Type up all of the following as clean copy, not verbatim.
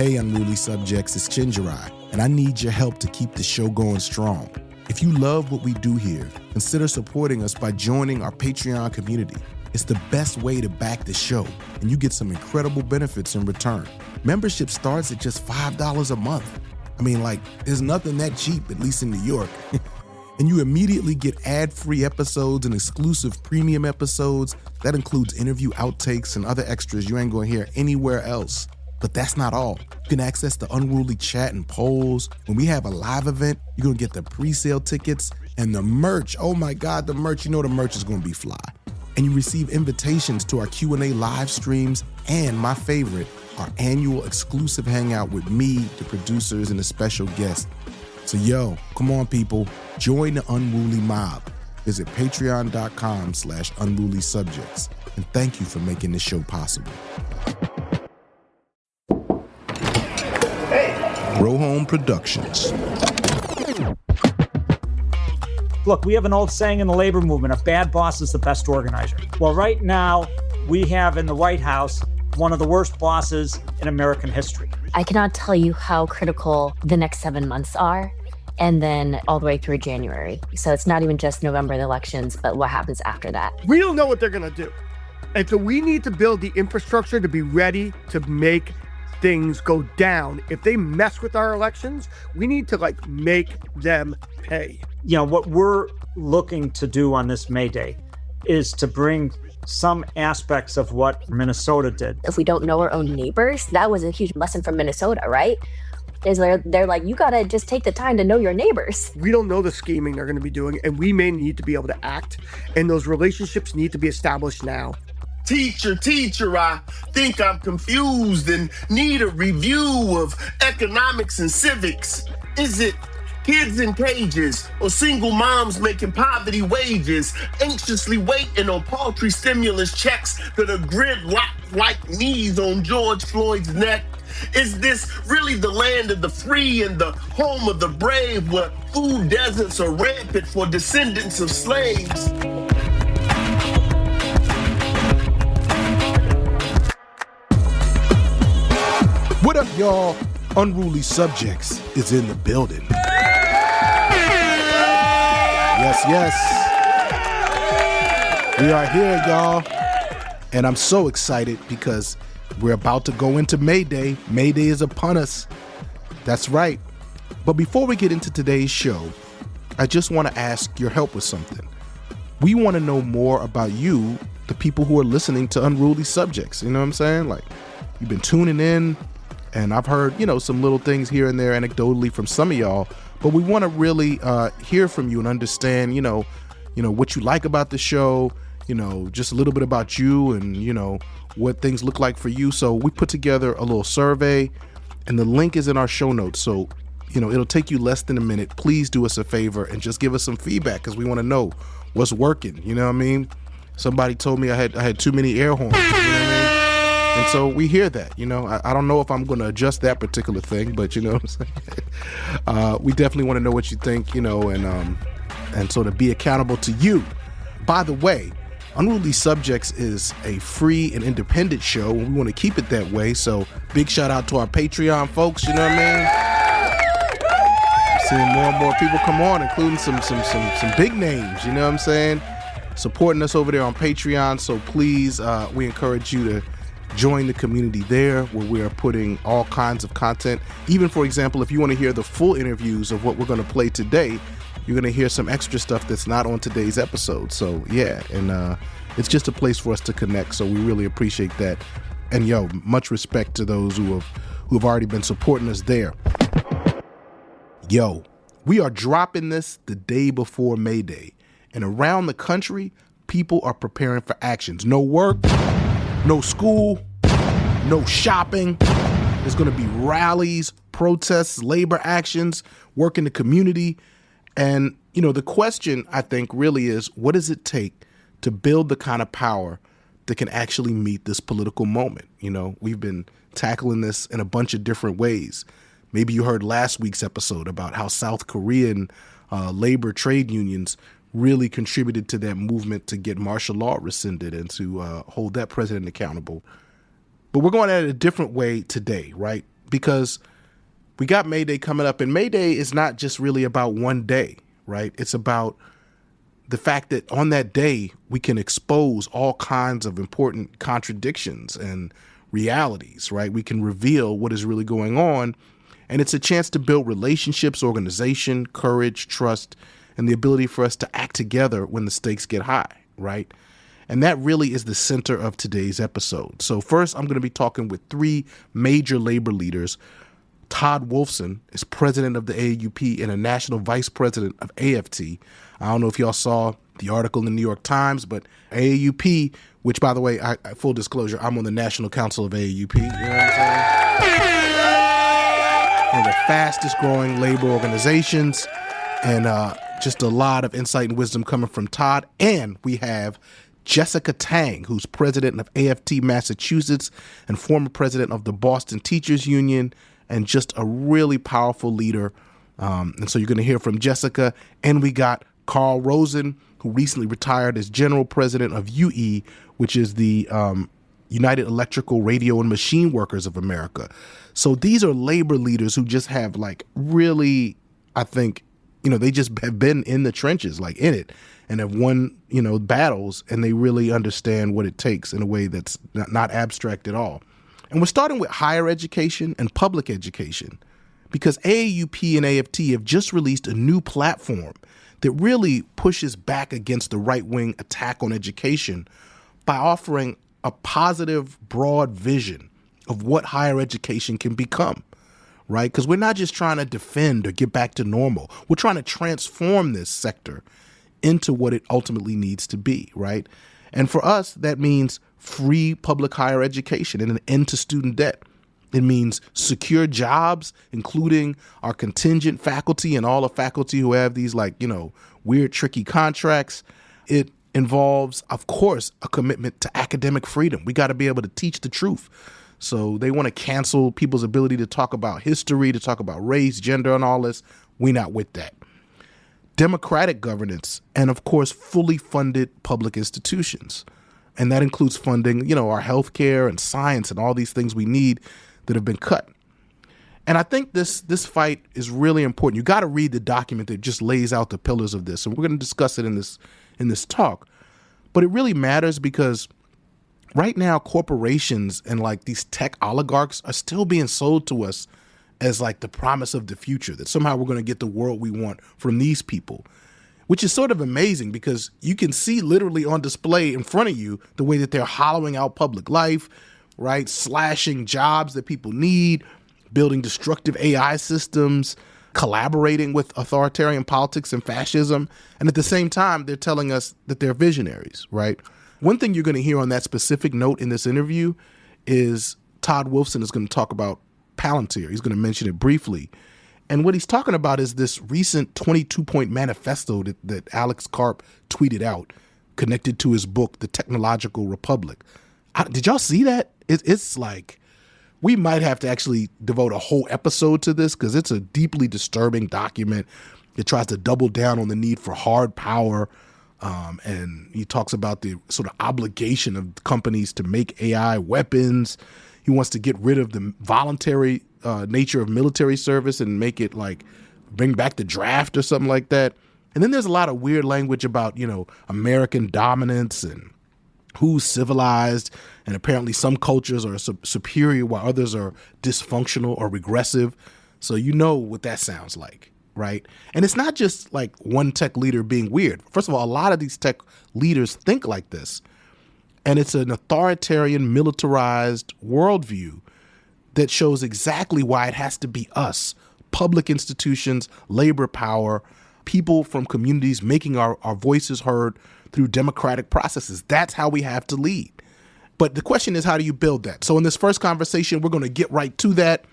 Hey, Unruly Subjects, it's Chenjerai, and I need your help to keep the show going strong. If you love what we do here, consider supporting us by joining our Patreon community. It's the best way to back the show, and you get some incredible benefits in return. Membership starts at just $5 a month. I mean, there's nothing that cheap, at least in New York. And you immediately get ad-free episodes and exclusive premium episodes. That includes interview outtakes and other extras you ain't gonna hear anywhere else. But that's not all. You can access the Unruly chat and polls. When we have a live event, you're gonna get the pre-sale tickets and the merch. Oh my God, the merch. You know the merch is gonna be fly. And you receive invitations to our Q&A live streams and, my favorite, our annual exclusive hangout with me, the producers, and a special guest. So yo, come on people, join the Unruly mob. Visit patreon.com/Unruly Subjects. And thank you for making this show possible. Row Home Productions. Look, we have an old saying in the labor movement, a bad boss is the best organizer. Well, right now, we have in the White House one of the worst bosses in American history. I cannot tell you how critical the next 7 months are, and then all the way through January. So it's not even just November, the elections, but what happens after that. We don't know what they're going to do. And so we need to build the infrastructure to be ready to make things go down. If they mess with our elections, we need to make them pay. You know, what we're looking to do on this May Day is to bring some aspects of what Minnesota did. If we don't know our own neighbors, that was a huge lesson from Minnesota, right? They're like, you gotta just take the time to know your neighbors. We don't know the scheming they're gonna be doing, and we may need to be able to act, and those relationships need to be established now. Teacher, I think I'm confused and need a review of economics and civics. Is it kids in cages or single moms making poverty wages, anxiously waiting on paltry stimulus checks that are gridlocked like knees on George Floyd's neck? Is this really the land of the free and the home of the brave, where food deserts are rampant for descendants of slaves? What up, y'all? Unruly Subjects is in the building. Yes. We are here, y'all. And I'm so excited because we're about to go into May Day. May Day is upon us. That's right. But before we get into today's show, I just want to ask your help with something. We want to know more about you, the people who are listening to Unruly Subjects. You know what I'm saying? You've been tuning in, and I've heard, some little things here and there anecdotally from some of y'all, but we want to really hear from you and understand, what you like about the show, just a little bit about you and, what things look like for you. So we put together a little survey, and the link is in our show notes. So, it'll take you less than a minute. Please do us a favor and just give us some feedback, because we want to know what's working. You know what I mean? Somebody told me I had too many air horns. You know what I mean? And so we hear that, I don't know if I'm going to adjust that particular thing, but you know what I'm saying? We definitely want to know what you think, and so to be accountable to you. By the way, Unruly Subjects is a free and independent show, and we want to keep it that way. So big shout out to our Patreon folks, you know what I mean? I'm seeing more and more people come on, including some big names, you know what I'm saying? Supporting us over there on Patreon. So please, we encourage you to join the community there, where we are putting all kinds of content. Even, for example, if you want to hear the full interviews of what we're going to play today, you're going to hear some extra stuff that's not on today's episode. So yeah, and it's just a place for us to connect. So we really appreciate that. And much respect to those who have already been supporting us there. We are dropping this the day before May Day, and around the country, people are preparing for actions. No work, no school, no shopping. There's going to be rallies, protests, labor actions, work in the community. And, the question, I think, really is, what does it take to build the kind of power that can actually meet this political moment? We've been tackling this in a bunch of different ways. Maybe you heard last week's episode about how South Korean labor trade unions really contributed to that movement to get martial law rescinded and to hold that president accountable. But we're going at it a different way today, right? because we got May Day coming up, and May Day is not just really about one day, right? It's about the fact that on that day, we can expose all kinds of important contradictions and realities, right? We can reveal what is really going on, and it's a chance to build relationships, organization, courage, trust, and the ability for us to act together when the stakes get high, right? And that really is the center of today's episode. So first, I'm going to be talking with three major labor leaders. Todd Wolfson is president of the AAUP and a national vice president of AFT. I don't know if y'all saw the article in the New York Times, but AAUP, which, by the way, full disclosure, I'm on the National Council of AAUP. You know what I'm saying? One of the fastest growing labor organizations, and just a lot of insight and wisdom coming from Todd. And we have Jessica Tang, who's president of AFT Massachusetts and former president of the Boston Teachers Union, and just a really powerful leader. And so you're going to hear from Jessica. And we got Carl Rosen, who recently retired as general president of UE, which is the United Electrical, Radio, and Machine Workers of America. So these are labor leaders who just have like really, I think, they just have been in the trenches, like in it, and have won, battles, and they really understand what it takes in a way that's not abstract at all. And we're starting with higher education and public education, because AAUP and AFT have just released a new platform that really pushes back against the right-wing attack on education by offering a positive, broad vision of what higher education can become, right? Because we're not just trying to defend or get back to normal. We're trying to transform this sector into what it ultimately needs to be, right? And for us, that means free public higher education and an end to student debt. It means secure jobs, including our contingent faculty and all the faculty who have these weird, tricky contracts. It involves, of course, a commitment to academic freedom. We got to be able to teach the truth. So they want to cancel people's ability to talk about history, to talk about race, gender, and all this. We're not with that. Democratic governance, and of course, fully funded public institutions. And that includes funding, our healthcare and science and all these things we need that have been cut. And I think this fight is really important. You got to read the document that just lays out the pillars of this. And we're going to discuss it in this talk. But it really matters because right now, corporations and these tech oligarchs are still being sold to us as the promise of the future, that somehow we're going to get the world we want from these people, which is sort of amazing because you can see literally on display in front of you the way that they're hollowing out public life, right? Slashing jobs that people need, building destructive AI systems, collaborating with authoritarian politics and fascism. And at the same time, they're telling us that they're visionaries, right? One thing you're going to hear on that specific note in this interview is Todd Wolfson is going to talk about Palantir. He's going to mention it briefly. And what he's talking about is this recent 22-point manifesto that Alex Karp tweeted out connected to his book, The Technological Republic. Did y'all see that? It's we might have to actually devote a whole episode to this because it's a deeply disturbing document. It tries to double down on the need for hard power. And he talks about the sort of obligation of companies to make AI weapons. He wants to get rid of the voluntary nature of military service and make it bring back the draft or something like that. And then there's a lot of weird language about, American dominance and who's civilized. And apparently some cultures are superior while others are dysfunctional or regressive. So you know what that sounds like, right? And it's not just one tech leader being weird. First of all, a lot of these tech leaders think like this. And it's an authoritarian, militarized worldview that shows exactly why it has to be us, public institutions, labor power, people from communities making our voices heard through democratic processes. That's how we have to lead. But the question is, how do you build that? So in this first conversation, we're going to get right to that.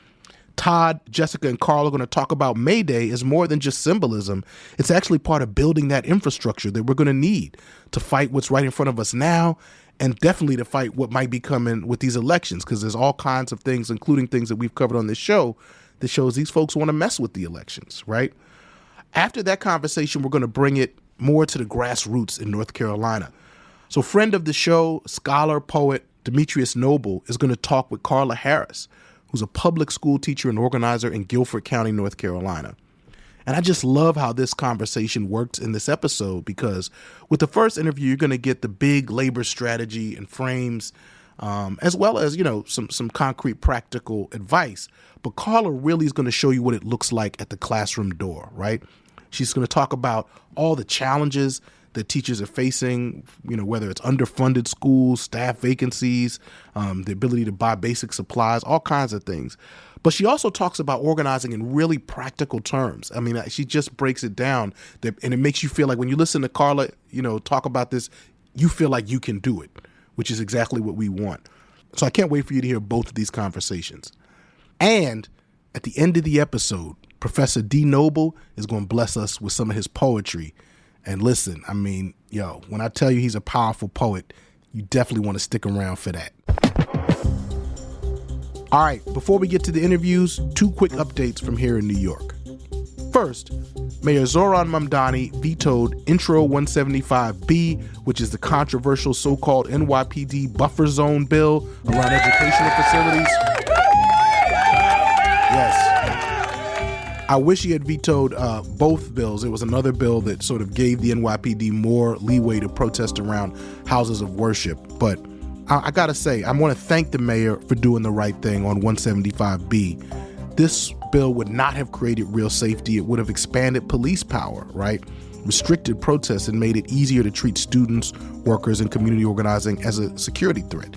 Todd, Jessica, and Carl are going to talk about May Day as more than just symbolism. It's actually part of building that infrastructure that we're going to need to fight what's right in front of us now, and definitely to fight what might be coming with these elections, because there's all kinds of things, including things that we've covered on this show, that shows these folks want to mess with the elections, right? After that conversation, we're going to bring it more to the grassroots in North Carolina. So friend of the show, scholar, poet, Demetrius Noble is going to talk with Carla Harris, who's a public school teacher and organizer in Guilford County, North Carolina. And I just love how this conversation worked in this episode, because with the first interview, you're going to get the big labor strategy and frames, as well as, some concrete practical advice. But Carla really is going to show you what it looks like at the classroom door, right? She's going to talk about all the challenges that teachers are facing, whether it's underfunded schools, staff vacancies, the ability to buy basic supplies, all kinds of things. But she also talks about organizing in really practical terms. I mean, she just breaks it down, and it makes you feel like when you listen to Carla, talk about this, you feel like you can do it, which is exactly what we want. So I can't wait for you to hear both of these conversations. And at the end of the episode, Professor D. Noble is going to bless us with some of his poetry. And listen, I mean, when I tell you he's a powerful poet, you definitely want to stick around for that. All right, before we get to the interviews, 2 quick updates from here in New York. First, Mayor Zohran Mamdani vetoed Intro 175B, which is the controversial so-called NYPD buffer zone bill around educational facilities. Yes. I wish he had vetoed both bills. It was another bill that sort of gave the NYPD more leeway to protest around houses of worship. But I gotta say, I want to thank the mayor for doing the right thing on 175B. This bill would not have created real safety. It would have expanded police power, right? Restricted protests and made it easier to treat students, workers, and community organizing as a security threat.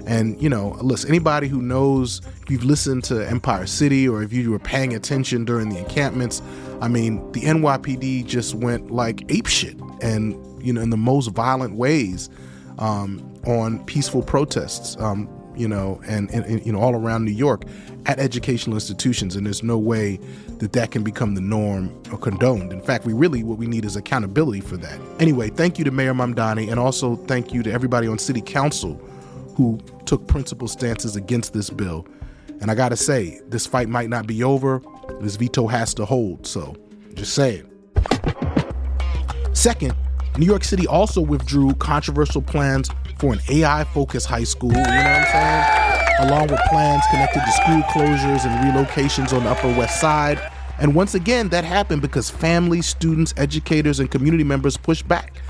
And, listen, anybody who knows, if you've listened to Empire City or if you were paying attention during the encampments, I mean, the NYPD just went like apeshit and, in the most violent ways on peaceful protests, and all around New York at educational institutions. And there's no way that can become the norm or condoned. In fact, what we need is accountability for that. Anyway, thank you to Mayor Mamdani, and also thank you to everybody on City Council who took principled stances against this bill. And I gotta say, this fight might not be over. This veto has to hold, so just saying. Second, New York City also withdrew controversial plans for an AI-focused high school, you know what I'm saying? Along with plans connected to school closures and relocations on the Upper West Side. And once again, that happened because families, students, educators, and community members pushed back.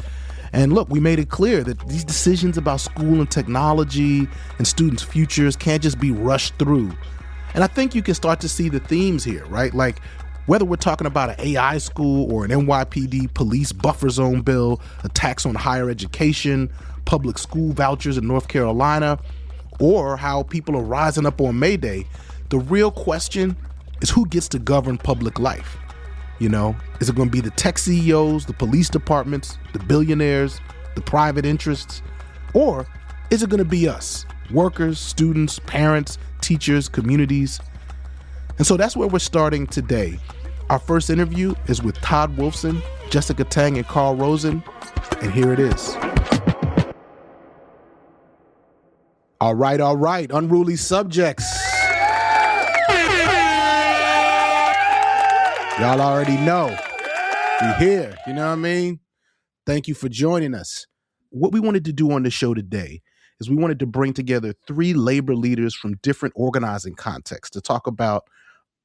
And look, we made it clear that these decisions about school and technology and students' futures can't just be rushed through. And I think you can start to see the themes here, right? Like whether we're talking about an AI school or an NYPD police buffer zone bill, attacks on higher education, public school vouchers in North Carolina, or how people are rising up on May Day, the real question is who gets to govern public life? Is it going to be the tech CEOs, the police departments, the billionaires, the private interests? Or is it going to be us, workers, students, parents, teachers, communities? And so that's where we're starting today. Our first interview is with Todd Wolfson, Jessica Tang, and Carl Rosen. And here it is. All right. Unruly Subjects. Y'all already know. We're here, you know what I mean? Thank you for joining us. What we wanted to do on the show today is we wanted to bring together 3 labor leaders from different organizing contexts to talk about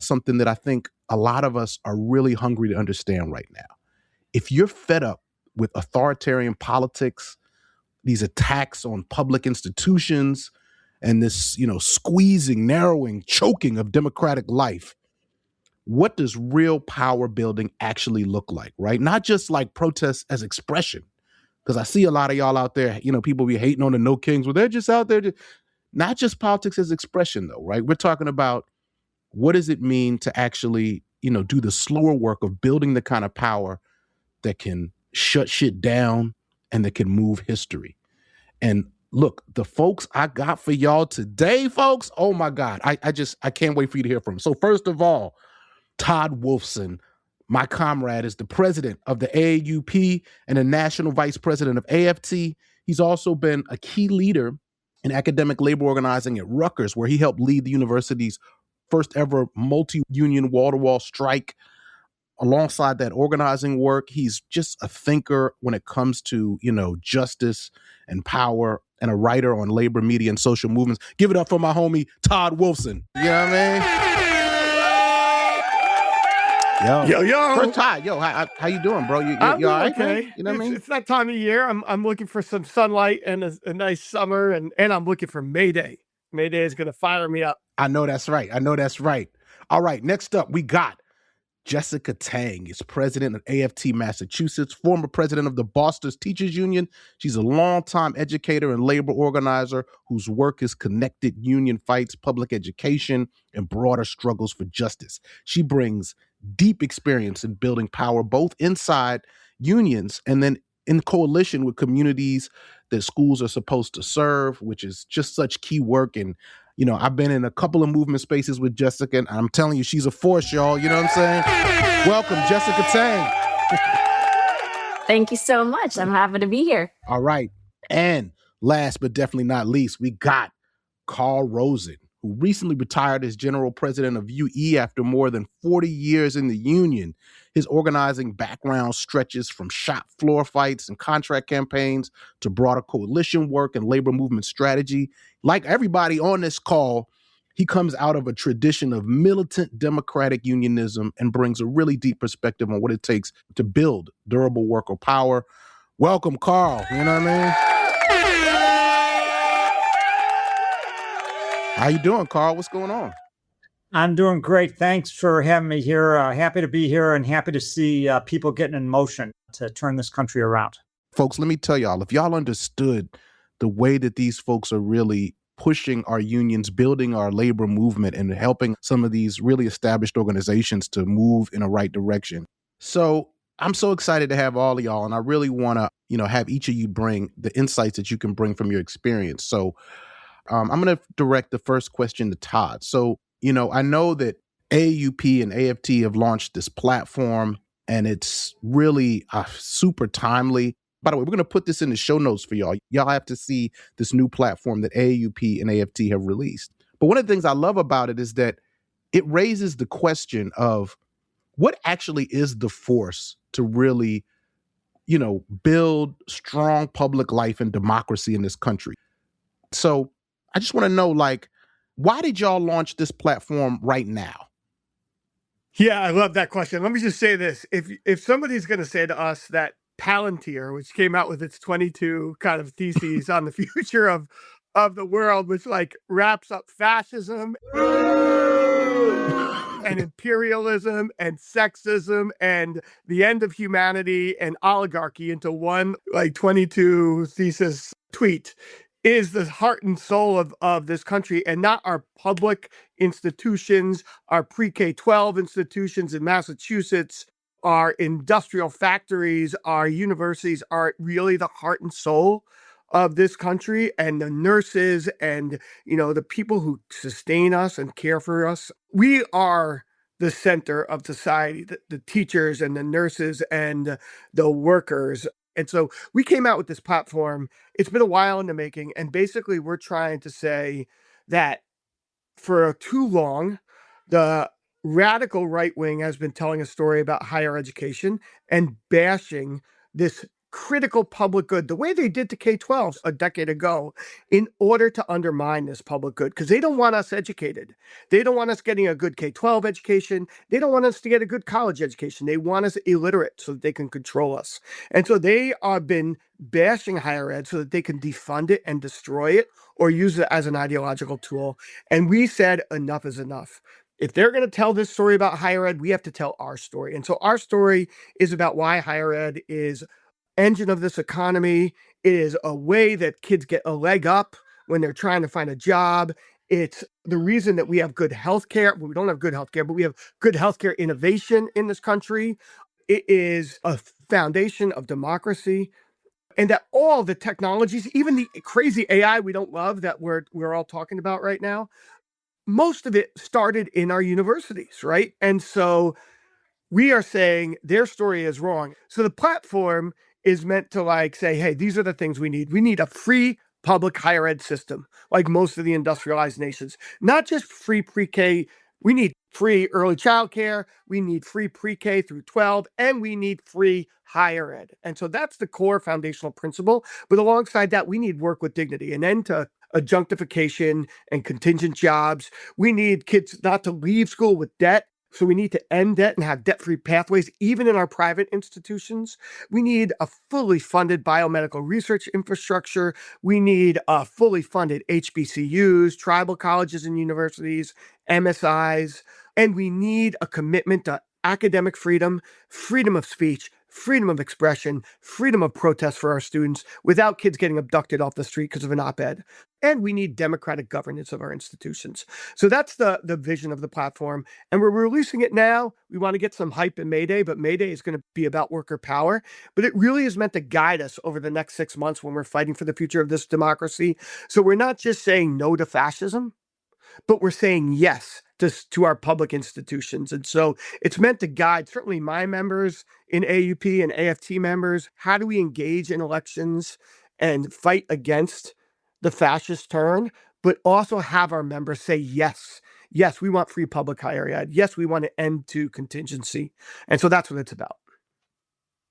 something that I think a lot of us are really hungry to understand right now. If you're fed up with authoritarian politics, these attacks on public institutions, and this, squeezing, narrowing, choking of democratic life, what does real power building actually look like, right? Not just like protests as expression, because I see a lot of y'all out there, people be hating on the No Kings. Well, they're just out there. Not just politics as expression, though, right? We're talking about what does it mean to actually, do the slower work of building the kind of power that can shut shit down and that can move history. And look, the folks I got for y'all today, folks, oh my God, I can't wait for you to hear from them. So first of all, Todd Wolfson, my comrade, is the president of the AAUP and the national vice president of AFT. He's also been a key leader in academic labor organizing at Rutgers, where he helped lead the university's first ever multi-union wall-to-wall strike. Alongside that organizing work, he's just a thinker when it comes to, justice and power. and a writer on labor, media, and social movements. Give it up for my homie, Todd Wolfson. You know what I mean? Yo. First, Todd, how you doing, bro? You I'm all right, okay. man? You know what I mean? It's that time of year. I'm looking for some sunlight and a nice summer, and I'm looking for May Day. May Day is going to fire me up. I know that's right. All right, next up, we got Jessica Tang is president of AFT Massachusetts, former president of the Boston Teachers Union. She's a longtime educator and labor organizer whose work has connected union fights, public education, and broader struggles for justice. She brings deep experience in building power, both inside unions and then in coalition with communities that schools are supposed to serve, which is just such key work. And I've been in a couple of movement spaces with Jessica, and I'm telling you, she's a force, y'all. You know what I'm saying? Welcome, Jessica Tang. Thank you so much. I'm happy to be here. All right. And last but definitely not least, we got Carl Rosen, who recently retired as general president of UE after more than 40 years in the union. His organizing background stretches from shop floor fights and contract campaigns to broader coalition work and labor movement strategy. Like everybody on this call, he comes out of a tradition of militant democratic unionism and brings a really deep perspective on what it takes to build durable worker power. Welcome, Carl. You know what I mean? How you doing, Carl? What's going on? I'm doing great. Thanks for having me here. Happy to be here and happy to see people getting in motion to turn this country around. Folks, let me tell y'all, if y'all understood the way that these folks are really pushing our unions, building our labor movement, and helping some of these really established organizations to move in a right direction. So I'm so excited to have all of y'all, and I really want to, have each of you bring the insights that you can bring from your experience. So I'm going to direct the first question to Todd. So, I know that AAUP and AFT have launched this platform, and it's really super timely. By the way, we're going to put this in the show notes for y'all. Y'all have to see this new platform that AAUP and AFT have released. But one of the things I love about it is that it raises the question of what actually is the force to really, build strong public life and democracy in this country. So I just want to know, why did y'all launch this platform right now? Yeah, I love that question. Let me just say this. If somebody's going to say to us that Palantir, which came out with its 22 kind of theses on the future of the world, which wraps up fascism and imperialism and sexism and the end of humanity and oligarchy into one 22 thesis tweet, is the heart and soul of this country, and not our public institutions, our pre-K-12 institutions in Massachusetts, our industrial factories, our universities are really the heart and soul of this country, and the nurses and, the people who sustain us and care for us. We are the center of society, the teachers and the nurses and the workers. And so we came out with this platform. It's been a while in the making. And basically, we're trying to say that for too long, the radical right wing has been telling a story about higher education and bashing this critical public good, the way they did to K-12 a decade ago, in order to undermine this public good, because they don't want us educated. They don't want us getting a good K-12 education. They don't want us to get a good college education. They want us illiterate so that they can control us. And so they have been bashing higher ed so that they can defund it and destroy it or use it as an ideological tool. And we said enough is enough. If they're going to tell this story about higher ed, we have to tell our story. And so our story is about why higher ed is engine of this economy. It is a way that kids get a leg up when they're trying to find a job. It's the reason that we have good healthcare. We don't have good healthcare, but we have good healthcare innovation in this country. It is a foundation of democracy. And that all the technologies, even the crazy AI we don't love that we're all talking about right now, most of it started in our universities, right? And so we are saying their story is wrong. So the platform is meant to say, hey, these are the things we need. We need a free public higher ed system, like most of the industrialized nations, not just free pre-K We need free early childcare, we need free pre-K through 12, and we need free higher ed. And so that's the core foundational principle. But alongside that, we need work with dignity, an end to adjunctification and contingent jobs. We need kids not to leave school with debt. So we need to end debt and have debt-free pathways, even in our private institutions. We need a fully funded biomedical research infrastructure. We need fully funded HBCUs, tribal colleges and universities, MSIs, and we need a commitment to academic freedom, freedom of speech, freedom of expression, freedom of protest for our students without kids getting abducted off the street because of an op-ed. And we need democratic governance of our institutions. So that's the vision of the platform. And we're releasing it now. We want to get some hype in May Day, but May Day is going to be about worker power. But it really is meant to guide us over the next 6 months when we're fighting for the future of this democracy. So we're not just saying no to fascism, but we're saying yes to our public institutions. And so it's meant to guide certainly my members in AUP and AFT members. How do we engage in elections and fight against the fascist turn, but also have our members say yes. Yes, we want free public higher ed. Yes, we want to end to contingency. And so that's what it's about.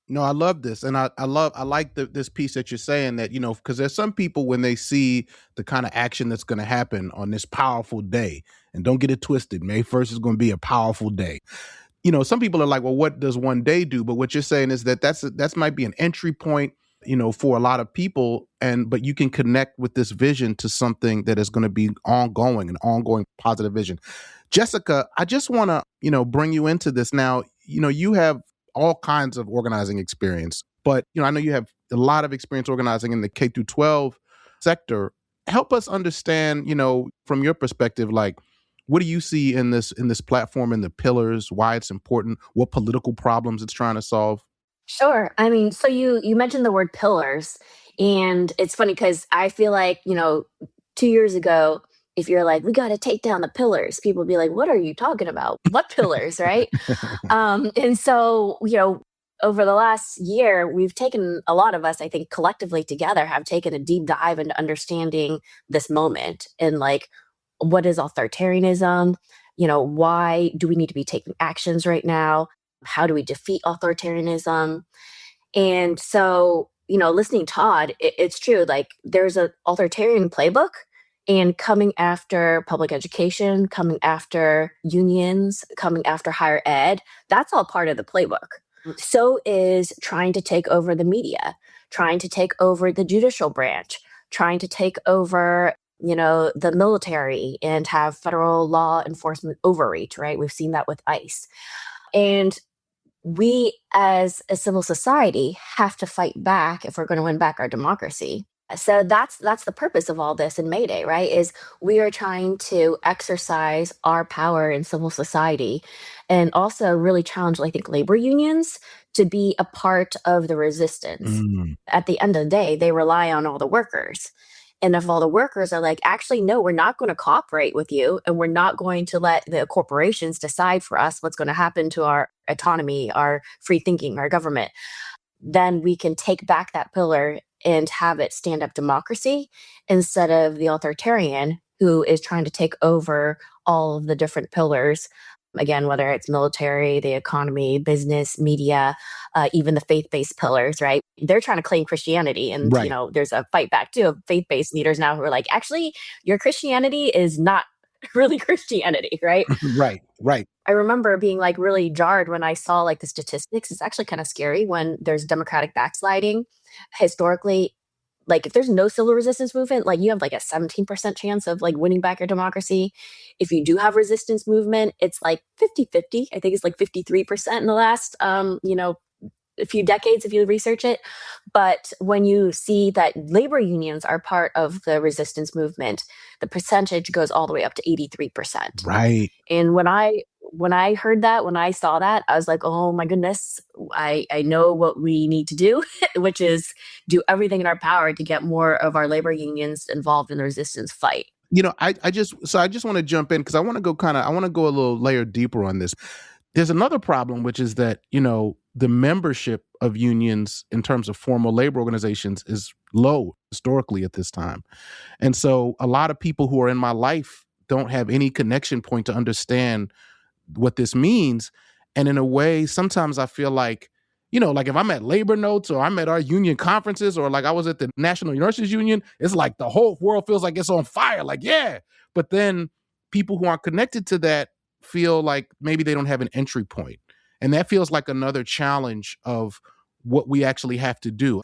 No, I love this. And I like this piece that you're saying that, because there's some people when they see the kind of action that's going to happen on this powerful day, and don't get it twisted, May 1st is going to be a powerful day. Some people are like, well, what does one day do? But what you're saying is that might be an entry point, for a lot of people. But you can connect with this vision to something that is going to be ongoing, an ongoing positive vision. Jessica, I just want to, bring you into this now. You have all kinds of organizing experience, but I know you have a lot of experience organizing in the K through 12 sector. Help us understand, from your perspective, like, what do you see in this platform, in the pillars, why it's important, what political problems it's trying to solve? Sure. I mean, so you mentioned the word pillars, and it's funny because I feel like, 2 years ago, if you're like, we got to take down the pillars, people would be like, what are you talking about? What pillars, right? And so, over the last year, we've taken, a lot of us, I think, collectively together have taken a deep dive into understanding this moment and like, what is authoritarianism? Why do we need to be taking actions right now? How do we defeat authoritarianism? And so, listening to Todd, it's true. Like, there's an authoritarian playbook, and coming after public education, coming after unions, coming after higher ed, that's all part of the playbook. So is trying to take over the media, trying to take over the judicial branch, trying to take over, the military and have federal law enforcement overreach, right? We've seen that with ICE. And we as a civil society have to fight back if we're going to win back our democracy. So that's the purpose of all this in May Day, right? Is we are trying to exercise our power in civil society and also really challenge, I think, labor unions to be a part of the resistance. At the end of the day, they rely on all the workers. And if all the workers are like, actually, no, we're not going to cooperate with you, and we're not going to let the corporations decide for us what's going to happen to our autonomy, our free thinking, our government, then we can take back that pillar and have it stand up democracy instead of the authoritarian who is trying to take over all of the different pillars. Again, whether it's military, the economy, business, media, even the faith-based pillars, right? They're trying to claim Christianity. And, Right. There's a fight back too of faith-based leaders now who are like, actually, your Christianity is not really Christianity, right? Right. I remember being like really jarred when I saw like the statistics. It's actually kind of scary when there's democratic backsliding. Historically, like if there's no civil resistance movement, like you have like a 17% chance of like winning back your democracy. If you do have resistance movement, it's like 50-50. I think it's like 53% in the last, a few decades if you research it. But when you see that labor unions are part of the resistance movement, the percentage goes all the way up to 83%. Right. And when I heard that, when I saw that, I was like, oh my goodness, I know what we need to do, which is do everything in our power to get more of our labor unions involved in the resistance fight. I just want to jump in because I want to go a little layer deeper on this. There's another problem, which is that, the membership of unions in terms of formal labor organizations is low historically at this time. And so a lot of people who are in my life don't have any connection point to understand what this means. And in a way, sometimes I feel like, like if I'm at labor notes or I'm at our union conferences or like I was at the National Nurses Union, it's like the whole world feels like it's on fire. Like, yeah. But then people who aren't connected to that feel like maybe they don't have an entry point. And that feels like another challenge of what we actually have to do.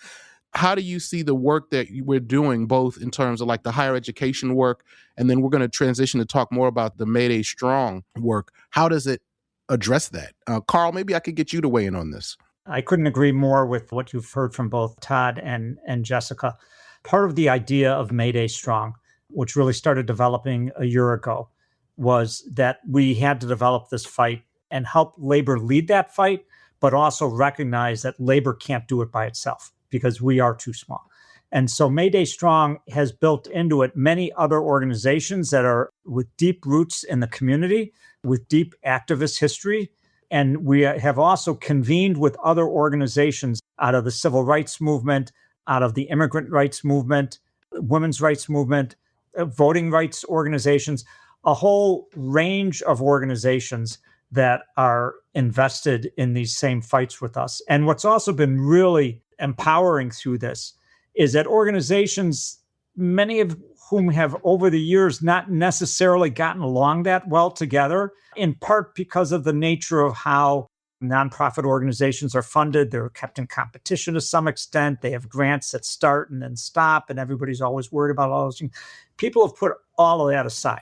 How do you see the work that we're doing, both in terms of like the higher education work, and then we're going to transition to talk more about the Mayday Strong work? How does it address that? Carl, maybe I could get you to weigh in on this. I couldn't agree more with what you've heard from both Todd and Jessica. Part of the idea of Mayday Strong, which really started developing a year ago, was that we had to develop this fight and help labor lead that fight, but also recognize that labor can't do it by itself because we are too small. And so Mayday Strong has built into it many other organizations that are with deep roots in the community, with deep activist history. And we have also convened with other organizations out of the civil rights movement, out of the immigrant rights movement, women's rights movement, voting rights organizations, a whole range of organizations that are invested in these same fights with us. And what's also been really empowering through this is that organizations, many of whom have over the years not necessarily gotten along that well together, in part because of the nature of how nonprofit organizations are funded. They're kept in competition to some extent. They have grants that start and then stop, and everybody's always worried about all those things. People have put all of that aside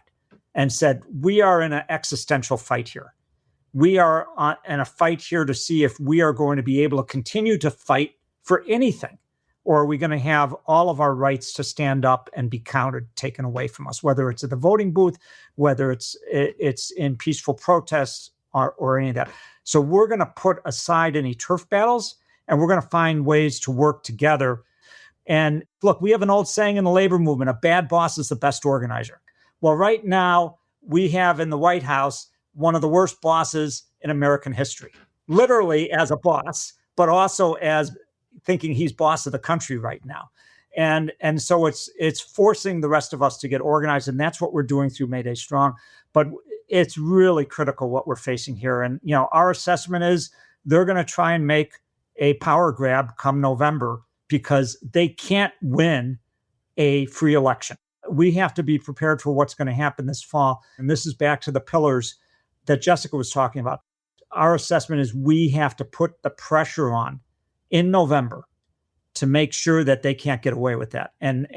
and said, we are in an existential fight here. We are in a fight here to see if we are going to be able to continue to fight for anything, or are we going to have all of our rights to stand up and be counted, taken away from us, whether it's at the voting booth, whether it's in peaceful protests or any of that. So we're going to put aside any turf battles, and we're going to find ways to work together. And look, we have an old saying in the labor movement, a bad boss is the best organizer. Well, right now, we have in the White House one of the worst bosses in American history, literally as a boss, but also as thinking he's boss of the country right now. And so it's forcing the rest of us to get organized. And that's what we're doing through Mayday Strong. But it's really critical what we're facing here. And, our assessment is they're going to try and make a power grab come November because they can't win a free election. We have to be prepared for what's going to happen this fall. And this is back to the pillars that Jessica was talking about. Our assessment is we have to put the pressure on in November to make sure that they can't get away with that. And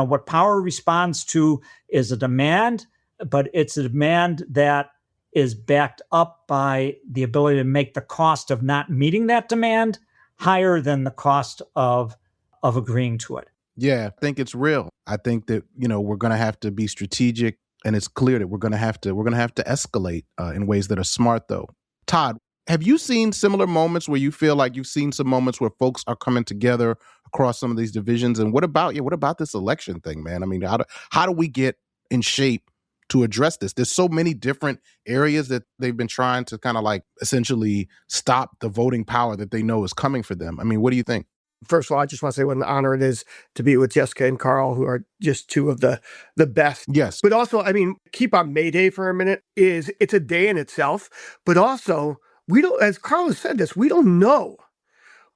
what power responds to is a demand, but it's a demand that is backed up by the ability to make the cost of not meeting that demand higher than the cost of agreeing to it. Yeah, I think it's real. I think that, we're going to have to be strategic, and it's clear that we're going to have to escalate in ways that are smart, though. Todd, have you seen similar moments where you feel like you've seen some moments where folks are coming together across some of these divisions? And what about this election thing, man? I mean, how do we get in shape to address this? There's so many different areas that they've been trying to kind of like essentially stop the voting power that they know is coming for them. I mean, what do you think? First of all, I just want to say what an honor it is to be with Jessica and Carl, who are just two of the best. Yes. But also, keep on May Day for a minute, it's a day in itself. But also, we don't, as Carl has said this, we don't know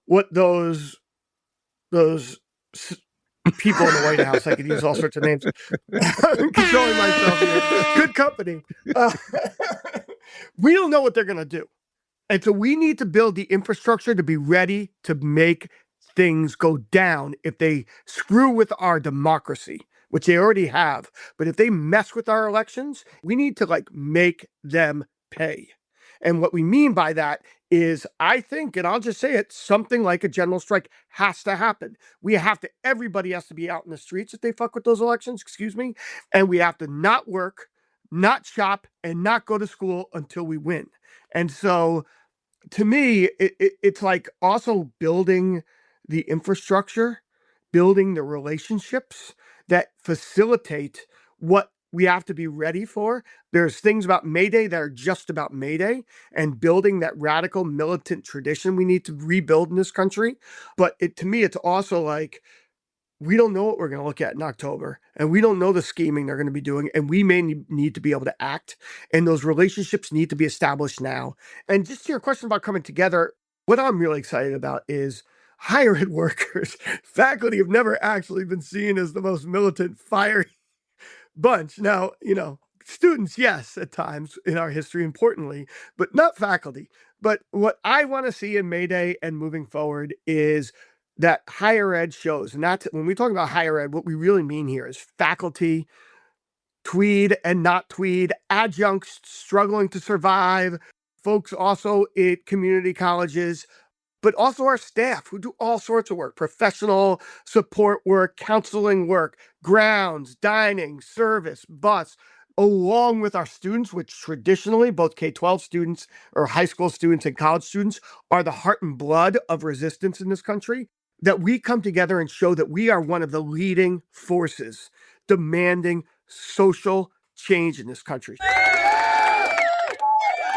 what those people in the White House, I could use all sorts of names. I'm controlling myself here. Good company. We don't know what they're going to do. And so we need to build the infrastructure to be ready to make things go down if they screw with our democracy, which they already have. But if they mess with our elections, we need to make them pay. And what we mean by that is, I think, and I'll just say it, something like a general strike has to happen. Everybody has to be out in the streets if they fuck with those elections, and we have to not work, not shop, and not go to school until we win. And so, to me, it's like also building the infrastructure, building the relationships that facilitate what we have to be ready for. There's things about May Day that are just about May Day and building that radical militant tradition we need to rebuild in this country. But to me, it's also like we don't know what we're going to look at in October, and we don't know the scheming they're going to be doing, and we may need to be able to act, and those relationships need to be established now. And just to your question about coming together, what I'm really excited about is higher ed workers. Faculty have never actually been seen as the most militant, fiery bunch. Now, students, yes, at times in our history, importantly, but not faculty. But what I want to see in May Day and moving forward is that higher ed shows, and that's when we talk about higher ed, what we really mean here is faculty, tweed and not tweed, adjuncts struggling to survive, folks also at community colleges, but also our staff who do all sorts of work, professional support work, counseling work, grounds, dining, service, bus, along with our students, which traditionally both K-12 students or high school students and college students are the heart and blood of resistance in this country, that we come together and show that we are one of the leading forces demanding social change in this country.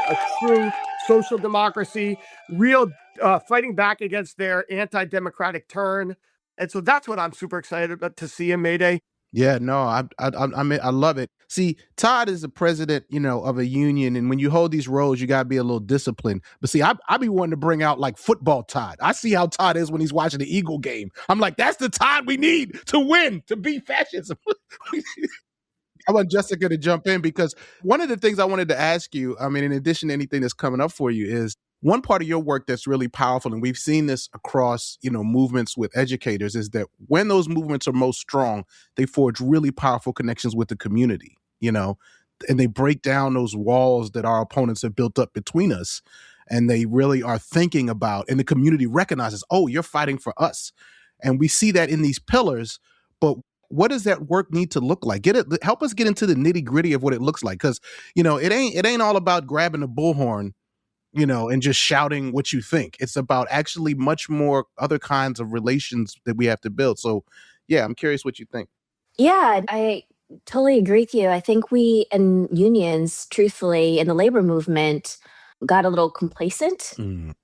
A true social democracy, real fighting back against their anti-democratic turn. And so that's what I'm super excited about to see in May Day. Yeah, no, I love it. See, Todd is the president, of a union, and when you hold these roles, you gotta be a little disciplined. But see, I be wanting to bring out like football Todd. I see how Todd is when he's watching the Eagle game. I'm like, that's the Todd we need to win, to beat fascism. I want Jessica to jump in because one of the things I wanted to ask you, in addition to anything that's coming up for you, is one part of your work that's really powerful, and we've seen this across, movements with educators, is that when those movements are most strong, they forge really powerful connections with the community, and they break down those walls that our opponents have built up between us. And they really are thinking about, and the community recognizes, oh, you're fighting for us. And we see that in these pillars, but what does that work need to look like? Help us get into the nitty gritty of what it looks like. Cause it ain't all about grabbing the bullhorn, and just shouting what you think. It's about actually much more other kinds of relations that we have to build. So yeah, I'm curious what you think. Yeah, I totally agree with you. I think we in unions, truthfully, in the labor movement, got a little complacent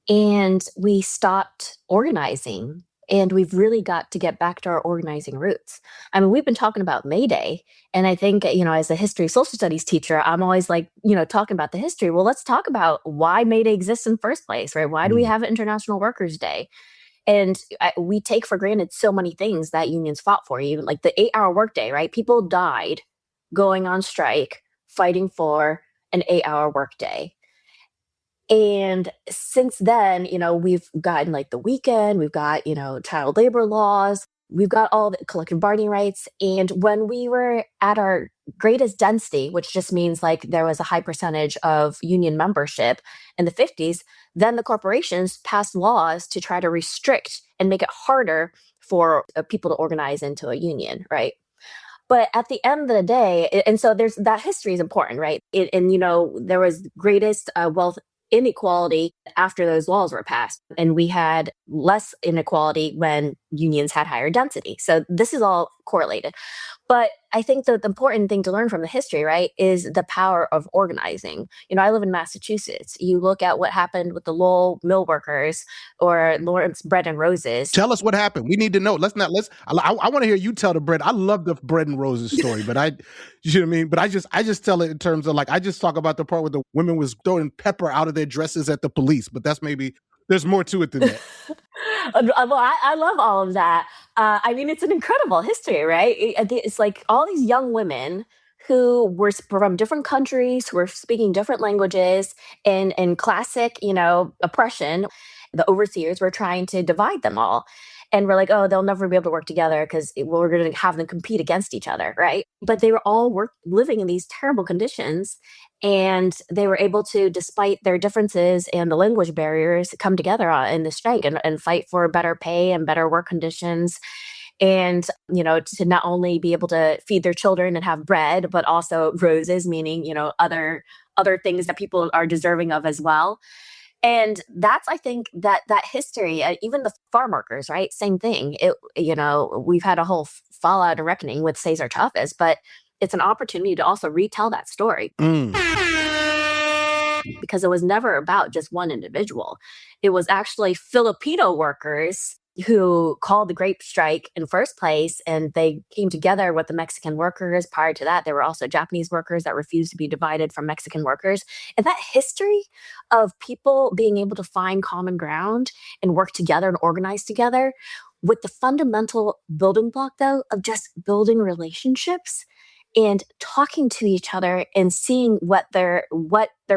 and we stopped organizing. And we've really got to get back to our organizing roots. We've been talking about May Day. And I think, as a history social studies teacher, I'm always like, talking about the history. Well, let's talk about why May Day exists in the first place, right? Why do we have International Workers' Day? And we take for granted so many things that unions fought for, even like the 8-hour workday, right? People died going on strike, fighting for an 8-hour workday. And since then, we've gotten like the weekend, we've got, child labor laws, we've got all the collective bargaining rights. And when we were at our greatest density, which just means like there was a high percentage of union membership in the 50s, then the corporations passed laws to try to restrict and make it harder for people to organize into a union, right? But at the end of the day, and so there's that history is important, right? There was greatest wealth inequality after those laws were passed. And we had less inequality when unions had higher density. So this is all correlated. But I think the important thing to learn from the history, right, is the power of organizing. I live in Massachusetts. You look at what happened with the Lowell mill workers or Lawrence Bread and Roses. Tell us what happened. We need to know. I want to hear you tell the bread. I love the bread and roses story, but you know what I mean? But I just tell it in terms of like, I just talk about the part where the women was throwing pepper out of their dresses at the police, but there's more to it than that. Well, I love all of that. It's an incredible history, right? It's like all these young women who were from different countries, who were speaking different languages, and in classic, oppression, the overseers were trying to divide them all. And we're like, oh, they'll never be able to work together because we're going to have them compete against each other, right? But they were all living in these terrible conditions. And they were able to, despite their differences and the language barriers, come together in the strike and fight for better pay and better work conditions. And, to not only be able to feed their children and have bread, but also roses, meaning, other things that people are deserving of as well. And that's, I think, that history, even the farm workers, right? Same thing. We've had a whole fallout and reckoning with Cesar Chavez, but it's an opportunity to also retell that story. Because it was never about just one individual. It was actually Filipino workers who called the Great Strike in first place, and they came together with the Mexican workers. Prior to that, there were also Japanese workers that refused to be divided from Mexican workers. And that history of people being able to find common ground and work together and organize together, with the fundamental building block, though, of just building relationships and talking to each other and seeing what their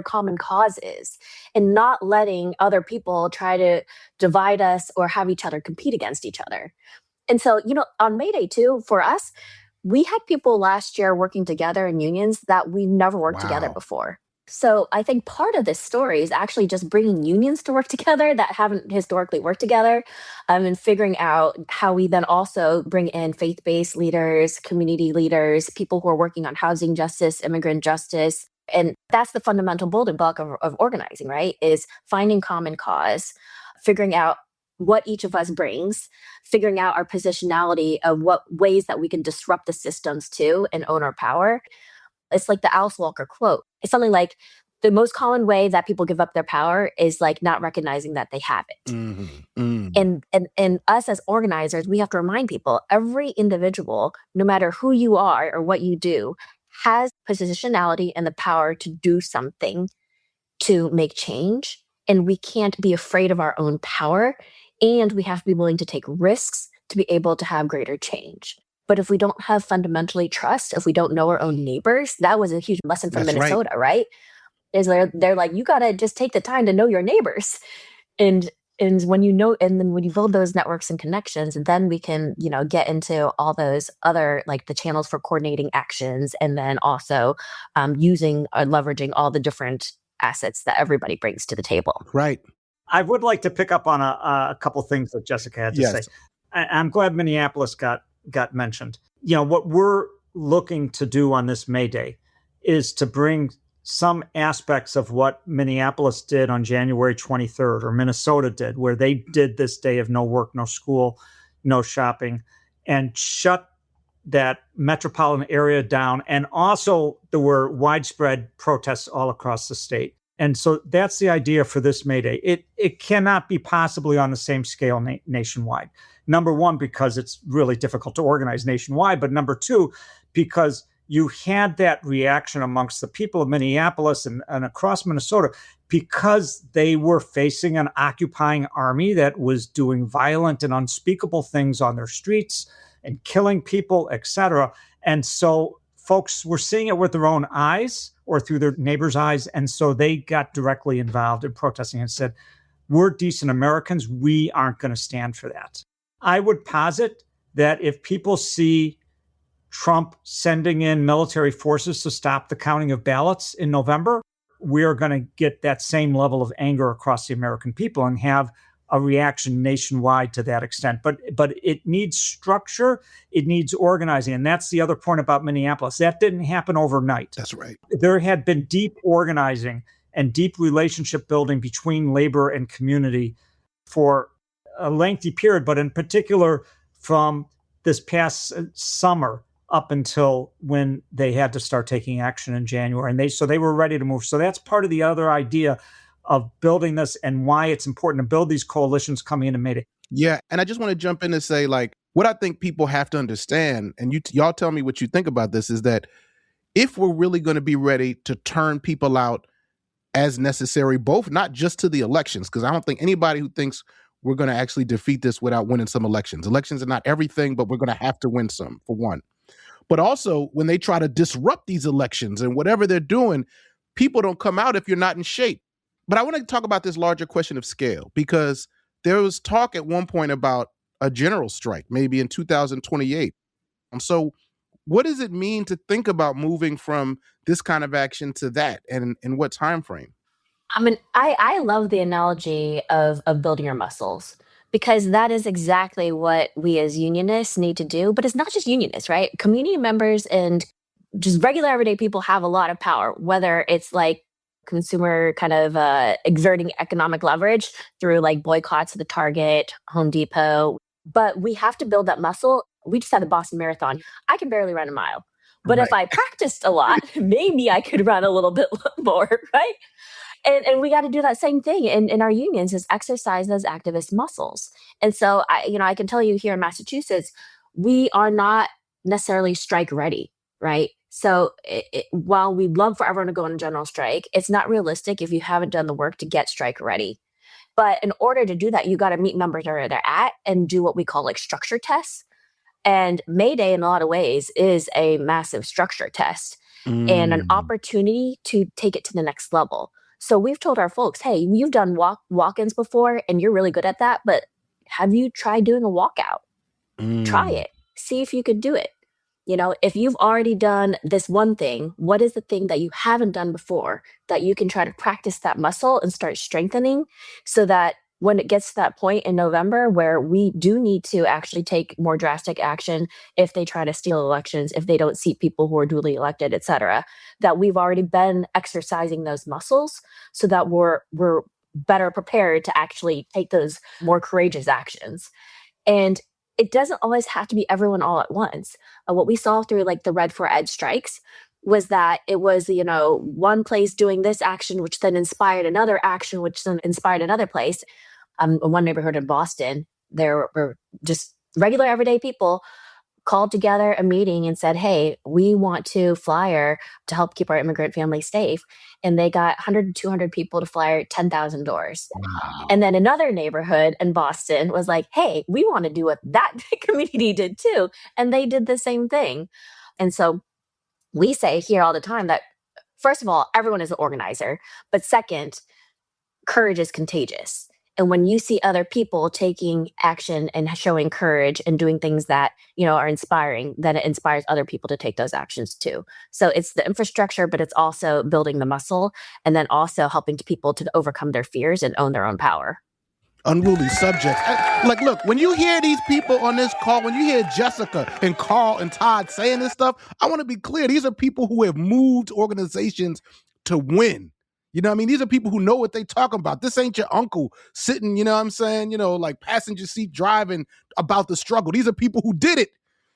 common cause is, and not letting other people try to divide us or have each other compete against each other. And so, on May Day too, for us, we had people last year working together in unions that we never worked together Wow. before. So I think part of this story is actually just bringing unions to work together that haven't historically worked together, and figuring out how we then also bring in faith-based leaders, community leaders, people who are working on housing justice, immigrant justice. And that's the fundamental building block of organizing, right? Is finding common cause, figuring out what each of us brings, figuring out our positionality of what ways that we can disrupt the systems too and own our power. It's like the Alice Walker quote. It's something like, the most common way that people give up their power is like not recognizing that they have it. And us as organizers, we have to remind people, every individual, no matter who you are or what you do, has positionality and the power to do something to make change. And we can't be afraid of our own power. And we have to be willing to take risks to be able to have greater change. But if we don't have fundamentally trust, if we don't know our own neighbors, that was a huge lesson from That's right. Minnesota, right? Is they're like, you got to just take the time to know your neighbors. And when you know, and then when you build those networks and connections, then we can, get into all those other, like the channels for coordinating actions, and then also using or leveraging all the different assets that everybody brings to the table. Right. I would like to pick up on a couple things that Jessica had to say. I'm glad Minneapolis got mentioned. What we're looking to do on this May Day is to bring some aspects of what Minneapolis did on January 23rd, or Minnesota did, where they did this day of no work, no school, no shopping, and shut that metropolitan area down. And also there were widespread protests all across the state. And so that's the idea for this May Day. It cannot be possibly on the same scale nationwide. Number one, because it's really difficult to organize nationwide. But number two, because you had that reaction amongst the people of Minneapolis and across Minnesota, because they were facing an occupying army that was doing violent and unspeakable things on their streets and killing people, etc. And so folks were seeing it with their own eyes or through their neighbors' eyes. And so they got directly involved in protesting and said, we're decent Americans. We aren't going to stand for that. I would posit that if people see Trump sending in military forces to stop the counting of ballots in November, we are going to get that same level of anger across the American people and have a reaction nationwide to that extent. But it needs structure. It needs organizing. And that's the other point about Minneapolis. That didn't happen overnight. That's right. There had been deep organizing and deep relationship building between labor and community for a lengthy period, but in particular from this past summer up until when they had to start taking action in January. And they were ready to move. So that's part of the other idea of building this and why it's important to build these coalitions coming into May Day. Yeah. And I just want to jump in and say, like, what I think people have to understand, and y'all tell me what you think about this, is that if we're really going to be ready to turn people out as necessary, both not just to the elections, because I don't think anybody who thinks we're going to actually defeat this without winning some elections. Elections are not everything, but we're going to have to win some, for one. But also, when they try to disrupt these elections and whatever they're doing, people don't come out if you're not in shape. But I want to talk about this larger question of scale, because there was talk at one point about a general strike, maybe in 2028. So what does it mean to think about moving from this kind of action to that, and in what time frame? I mean, I love the analogy of building your muscles, because that is exactly what we as unionists need to do. But it's not just unionists, right? Community members and just regular everyday people have a lot of power, whether it's like consumer kind of exerting economic leverage through like boycotts of the Target, Home Depot. But we have to build that muscle. We just had the Boston Marathon. I can barely run a mile. But if I practiced a lot, maybe I could run a little bit more, right? And we got to do that same thing in our unions, is exercise those activist muscles. And so I can tell you here in Massachusetts, we are not necessarily strike ready, right? So while we'd love for everyone to go on a general strike, it's not realistic if you haven't done the work to get strike ready. But in order to do that, you got to meet members where they're at and do what we call like structure tests. And May Day, in a lot of ways, is a massive structure test and an opportunity to take it to the next level. So we've told our folks, hey, you've done walk-ins before and you're really good at that, but have you tried doing a walkout? Try it. See if you could do it. If you've already done this one thing, what is the thing that you haven't done before that you can try to practice that muscle and start strengthening, so that when it gets to that point in November where we do need to actually take more drastic action if they try to steal elections, if they don't seat people who are duly elected, et cetera, that we've already been exercising those muscles so that we're better prepared to actually take those more courageous actions. And it doesn't always have to be everyone all at once. What we saw through like the Red for Ed strikes was that it was, one place doing this action, which then inspired another action, which then inspired another place. One neighborhood in Boston, there were just regular everyday people called together a meeting and said, hey, we want to flyer to help keep our immigrant families safe. And they got 100 to 200 people to flyer 10,000 doors. Wow. And then another neighborhood in Boston was like, hey, we want to do what that community did too. And they did the same thing. And so we say here all the time that, first of all, everyone is an organizer. But second, courage is contagious. And when you see other people taking action and showing courage and doing things that, are inspiring, then it inspires other people to take those actions too. So it's the infrastructure, but it's also building the muscle and then also helping people to overcome their fears and own their own power. Unruly subjects. Look, when you hear these people on this call, when you hear Jessica and Carl and Todd saying this stuff, I want to be clear. These are people who have moved organizations to win. You know what I mean? These are people who know what they talking about. This ain't your uncle sitting, like passenger seat driving about the struggle. These are people who did it.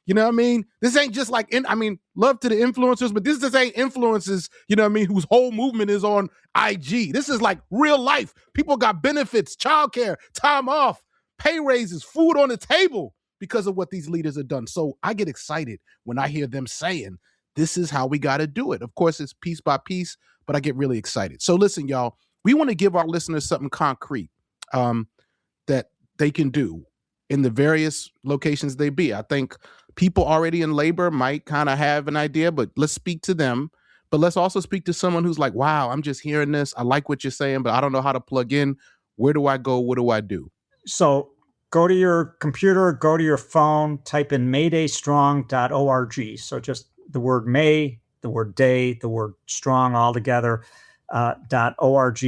You know what I mean? This ain't just like, love to the influencers, but this just ain't influencers, whose whole movement is on IG. This is like real life. People got benefits, childcare, time off, pay raises, food on the table because of what these leaders have done. So I get excited when I hear them saying, this is how we got to do it. Of course, it's piece by piece, but I get really excited. So listen, y'all, we want to give our listeners something concrete that they can do in the various locations they be. I think people already in labor might kind of have an idea, but let's speak to them. But let's also speak to someone who's like, wow, I'm just hearing this. I like what you're saying, but I don't know how to plug in. Where do I go? What do I do? So go to your computer, go to your phone, type in maydaystrong.org. So just the word May, the word day, the word strong all together, .org.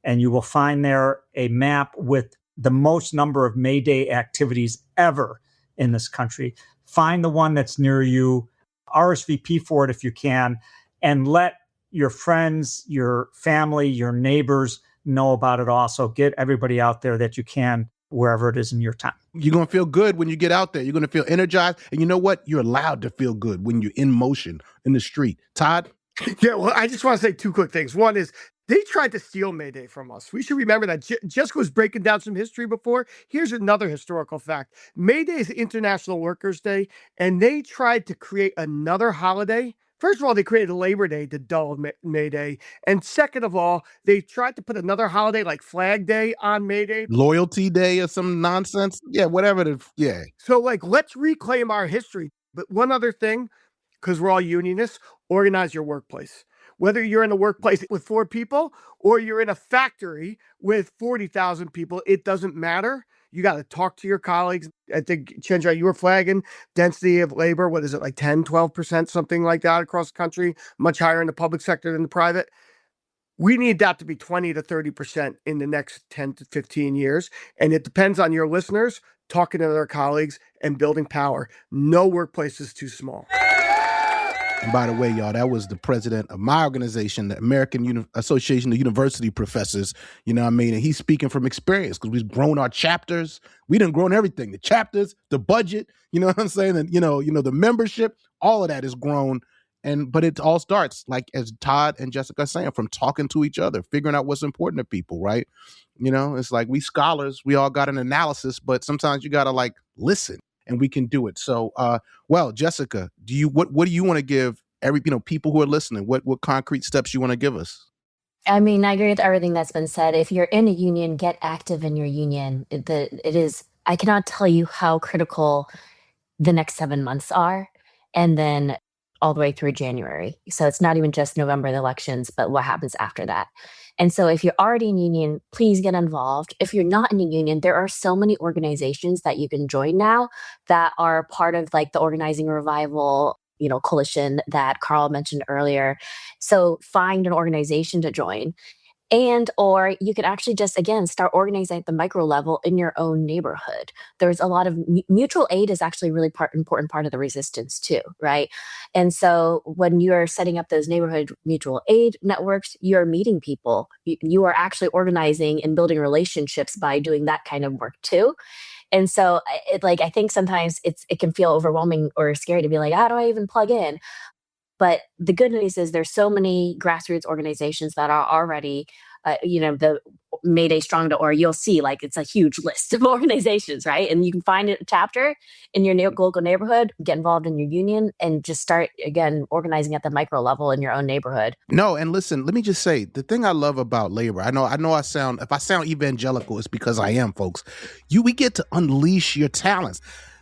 And you will find there a map with the most number of May Day activities ever in this country. Find the one that's near you, RSVP for it if you can, and let your friends, your family, your neighbors know about it also. Get everybody out there that you can, wherever it is in your time. You're going to feel good when you get out there. You're going to feel energized. And you know what? You're allowed to feel good when you're in motion in the street. Todd? Yeah, well, I just want to say two quick things. One is they tried to steal May Day from us. We should remember that. Jessica was breaking down some history before. Here's another historical fact. May Day is International Workers' Day, and they tried to create another holiday. First of all, they created Labor Day to dull May Day. And second of all, they tried to put another holiday like Flag Day on May Day. Loyalty Day or some nonsense. Yeah, whatever. Yeah. So let's reclaim our history. But one other thing, because we're all unionists, organize your workplace. Whether you're in a workplace with 4 people or you're in a factory with 40,000 people, it doesn't matter. You got to talk to your colleagues. I think, Chenjerai, you were flagging density of labor. What is it, like 10, 12%, something like that across the country, much higher in the public sector than the private. We need that to be 20 to 30% in the next 10 to 15 years. And it depends on your listeners talking to their colleagues and building power. No workplace is too small. And by the way, y'all, that was the president of my organization, the American Association of University Professors, you know what I mean? And he's speaking from experience because we've grown our chapters. We done grown everything, the chapters, the budget, you know what I'm saying? And, the membership, all of that has grown. But it all starts, like as Todd and Jessica are saying, from talking to each other, figuring out what's important to people, right? It's like we scholars, we all got an analysis, but sometimes you gotta like listen, and we can do it. So, well, Jessica, what do you want to give people who are listening? What concrete steps you want to give us? I mean, I agree with everything that's been said. If you're in a union, get active in your union. It is, I cannot tell you how critical the next 7 months are, and then all the way through January. So it's not even just November, the elections, but what happens after that. And so if you're already in union, please get involved. If you're not in a union, there are so many organizations that you can join now that are part of like the Organizing Revival, coalition that Carl mentioned earlier. So find an organization to join. Or you could actually just, again, start organizing at the micro level in your own neighborhood. There's a lot of mutual aid is actually a really important part of the resistance too, right? And so when you're setting up those neighborhood mutual aid networks, you're meeting people. You are actually organizing and building relationships by doing that kind of work too. And so I think sometimes it can feel overwhelming or scary to be like, how do I even plug in? But the good news is there's so many grassroots organizations that are already, the Mayday Strong, or you'll see like it's a huge list of organizations, right? And you can find a chapter in your local neighborhood, get involved in your union, and just start, again, organizing at the micro level in your own neighborhood. No, and listen, let me just say, the thing I love about labor, I know if I sound evangelical, it's because I am, folks. We get to unleash your talents.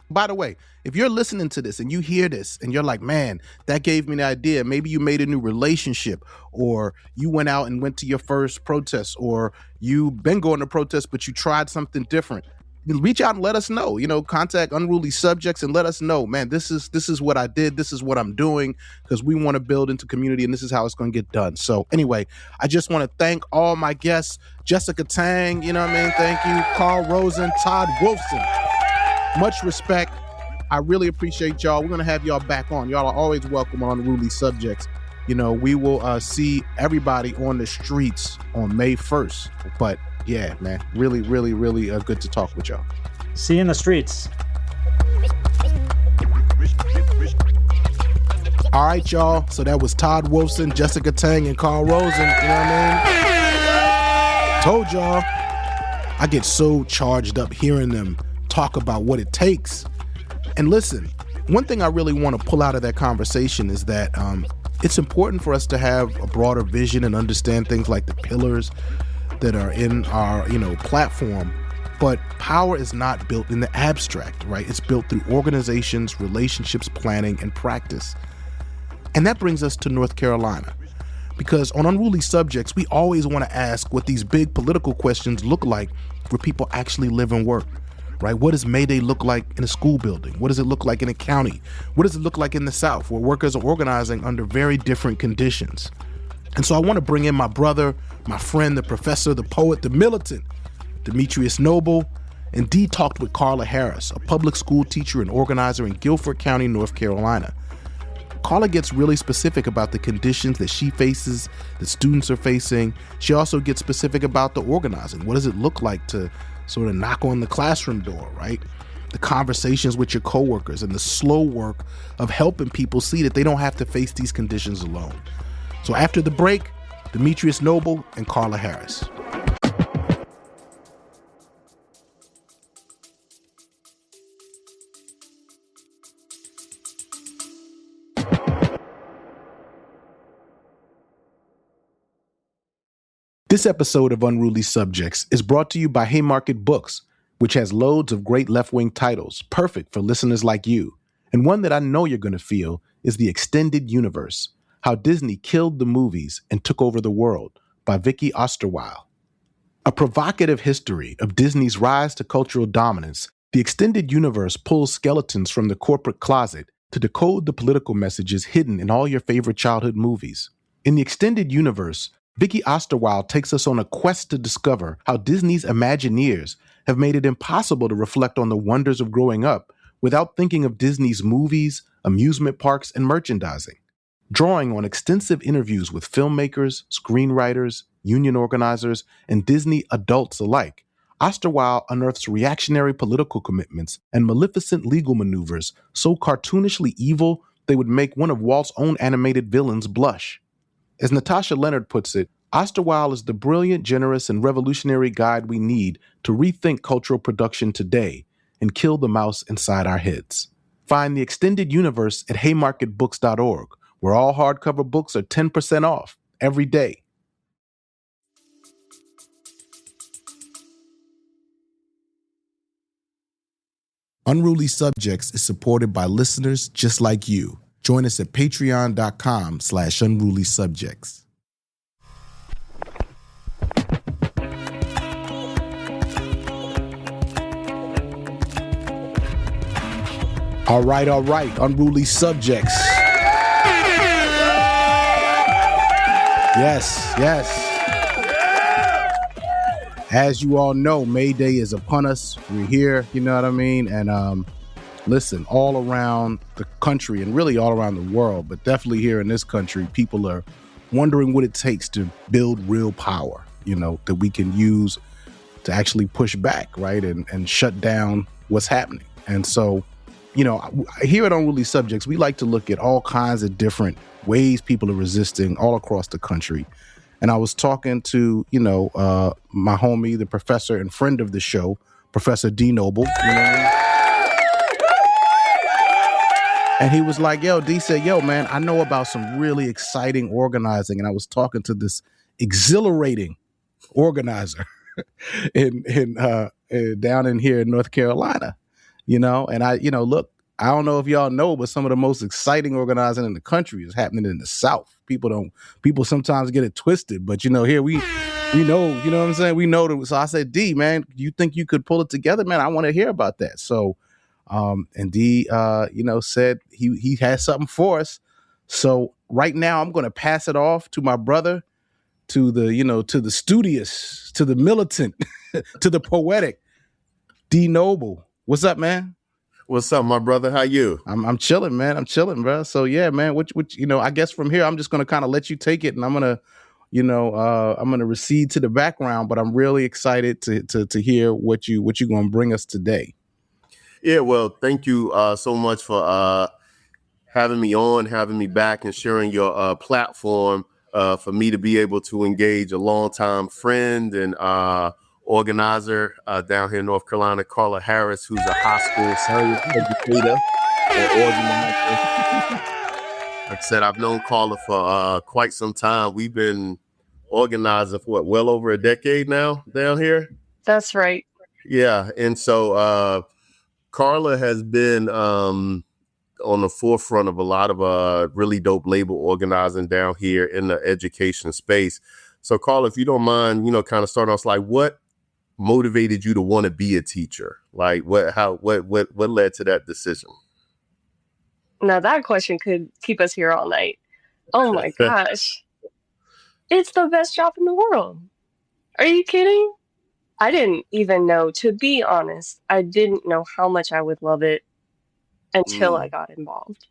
By the way, if you're listening to this and you hear this and you're like, man, that gave me the idea. Maybe you made a new relationship, or you went out and went to your first protest, or you've been going to protest, but you tried something different. Reach out and let us know. Contact Unruly Subjects and let us know, man, this is what I did. This is what I'm doing, because we want to build into community, and this is how it's going to get done. So anyway, I just want to thank all my guests, Jessica Tang, thank you, Carl Rosen, Todd Wolfson. Much respect. I really appreciate y'all. We're going to have y'all back on. Y'all are always welcome on Unruly Subjects. We will see everybody on the streets on May 1st. But yeah, man, really, really, really good to talk with y'all. See you in the streets. All right, y'all. So that was Todd Wolfson, Jessica Tang, and Carl Rosen. You know what I mean? Told y'all. I get so charged up hearing them talk about what it takes. And listen, one thing I really want to pull out of that conversation is that it's important for us to have a broader vision and understand things like the pillars that are in our, platform. But power is not built in the abstract, right? It's built through organizations, relationships, planning, and practice. And that brings us to North Carolina. Because on Unruly Subjects, we always want to ask what these big political questions look like where people actually live and work. Right? What does May Day look like in a school building? What does it look like in a county? What does it look like in the South, where workers are organizing under very different conditions? And so I want to bring in my brother, my friend, the professor, the poet, the militant, Demetrius Noble, and D talked with Carla Harris, a public school teacher and organizer in Guilford County, North Carolina. Carla gets really specific about the conditions that she faces, that students are facing. She also gets specific about the organizing. What does it look like to sort of knock on the classroom door, right? The conversations with your coworkers and the slow work of helping people see that they don't have to face these conditions alone. So after the break, Demetrius Noble and Carla Harris. This episode of Unruly Subjects is brought to you by Haymarket Books, which has loads of great left-wing titles, perfect for listeners like you. And one that I know you're going to feel is The Extended Universe, How Disney Killed the Movies and Took Over the World by Vicky Osterweil. A provocative history of Disney's rise to cultural dominance, The Extended Universe pulls skeletons from the corporate closet to decode the political messages hidden in all your favorite childhood movies. In The Extended Universe, Vicky Osterweil takes us on a quest to discover how Disney's Imagineers have made it impossible to reflect on the wonders of growing up without thinking of Disney's movies, amusement parks, and merchandising. Drawing on extensive interviews with filmmakers, screenwriters, union organizers, and Disney adults alike, Osterweil unearths reactionary political commitments and maleficent legal maneuvers so cartoonishly evil they would make one of Walt's own animated villains blush. As Natasha Leonard puts it, Osterwile is the brilliant, generous, and revolutionary guide we need to rethink cultural production today and kill the mouse inside our heads. Find the extended universe at haymarketbooks.org, where all hardcover books are 10% off every day. Unruly Subjects is supported by listeners just like you. Join us at patreon.com/unrulysubjects. All right, Unruly Subjects. Yes. As you all know, May Day is upon us. We're here, you know what I mean? And listen, all around the country and really all around the world, but definitely here in this country, people are wondering what it takes to build real power, you know, that we can use to actually push back, right? And shut down what's happening. And so, you know, here at Unruly Subjects, we like to look at all kinds of different ways people are resisting all across the country. And I was talking to, you know, my homie, the professor and friend of the show, Professor D. Noble. You know what I mean? And he was like, yo, D said, yo, man, I know about some really exciting organizing. And I was talking to this exhilarating organizer down in here in North Carolina, you know, and look, I don't know if y'all know, but some of the most exciting organizing in the country is happening in the South. People sometimes get it twisted, but you know, here we know, you know what I'm saying? We know that. So I said, D, man, you think you could pull it together, man? I want to hear about that. So, and D, said he has something for us. So right now I'm going to pass it off to my brother, to the studious, to the militant, to the poetic, D. Noble. What's up, man? What's up, my brother? How you? I'm chilling, man. I'm chilling, bro. So yeah, man. Which I guess from here I'm just gonna kind of let you take it, and I'm gonna recede to the background. But I'm really excited to hear what you're gonna bring us today. Yeah, well, thank you so much for having me on, having me back, and sharing your platform for me to be able to engage a longtime friend and organizer down here in North Carolina, Carla Harris, who's a high school science educator and organizer. Like I said, I've known Carla for quite some time. We've been organizing for well over a decade now down here. That's right. Yeah, and so Carla has been on the forefront of a lot of really dope labor organizing down here in the education space. So, Carla, if you don't mind, kind of starting off, like, what motivated you to want to be a teacher? Like, what led to that decision? Now that question could keep us here all night. Oh my gosh. It's the best job in the world. Are you kidding? I didn't even know, to be honest, I didn't know how much I would love it until I got involved.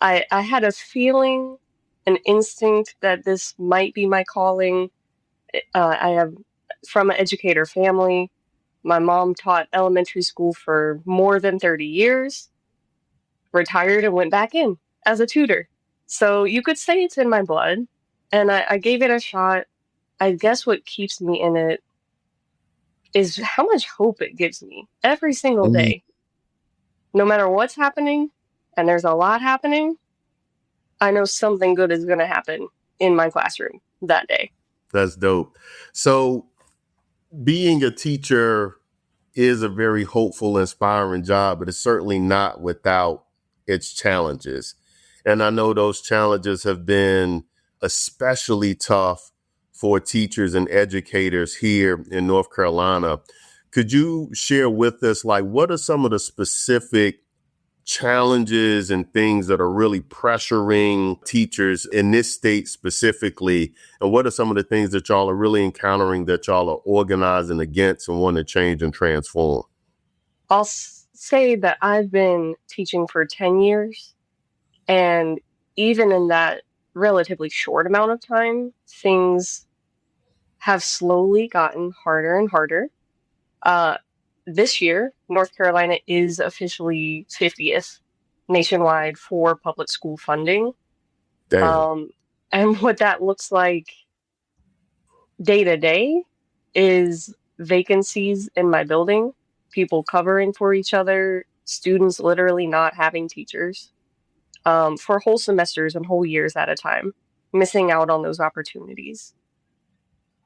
I had a feeling, an instinct that this might be my calling. I have from an educator family. My mom taught elementary school for more than 30 years, retired and went back in as a tutor. So you could say it's in my blood, and I gave it a shot. I guess what keeps me in it is how much hope it gives me every single day. No matter what's happening, and there's a lot happening, I know something good is going to happen in my classroom that day. That's dope. So being a teacher is a very hopeful, inspiring job, but it's certainly not without its challenges. And I know those challenges have been especially tough for teachers and educators here in North Carolina. Could you share with us, like, what are some of the specific challenges and things that are really pressuring teachers in this state specifically? And what are some of the things that y'all are really encountering that y'all are organizing against and want to change and transform? I'll say that I've been teaching for 10 years. And even in that relatively short amount of time, things have slowly gotten harder and harder. This year, North Carolina is officially 50th nationwide for public school funding. Damn. And what that looks like day to day is vacancies in my building, people covering for each other, students literally not having teachers for whole semesters and whole years at a time, missing out on those opportunities.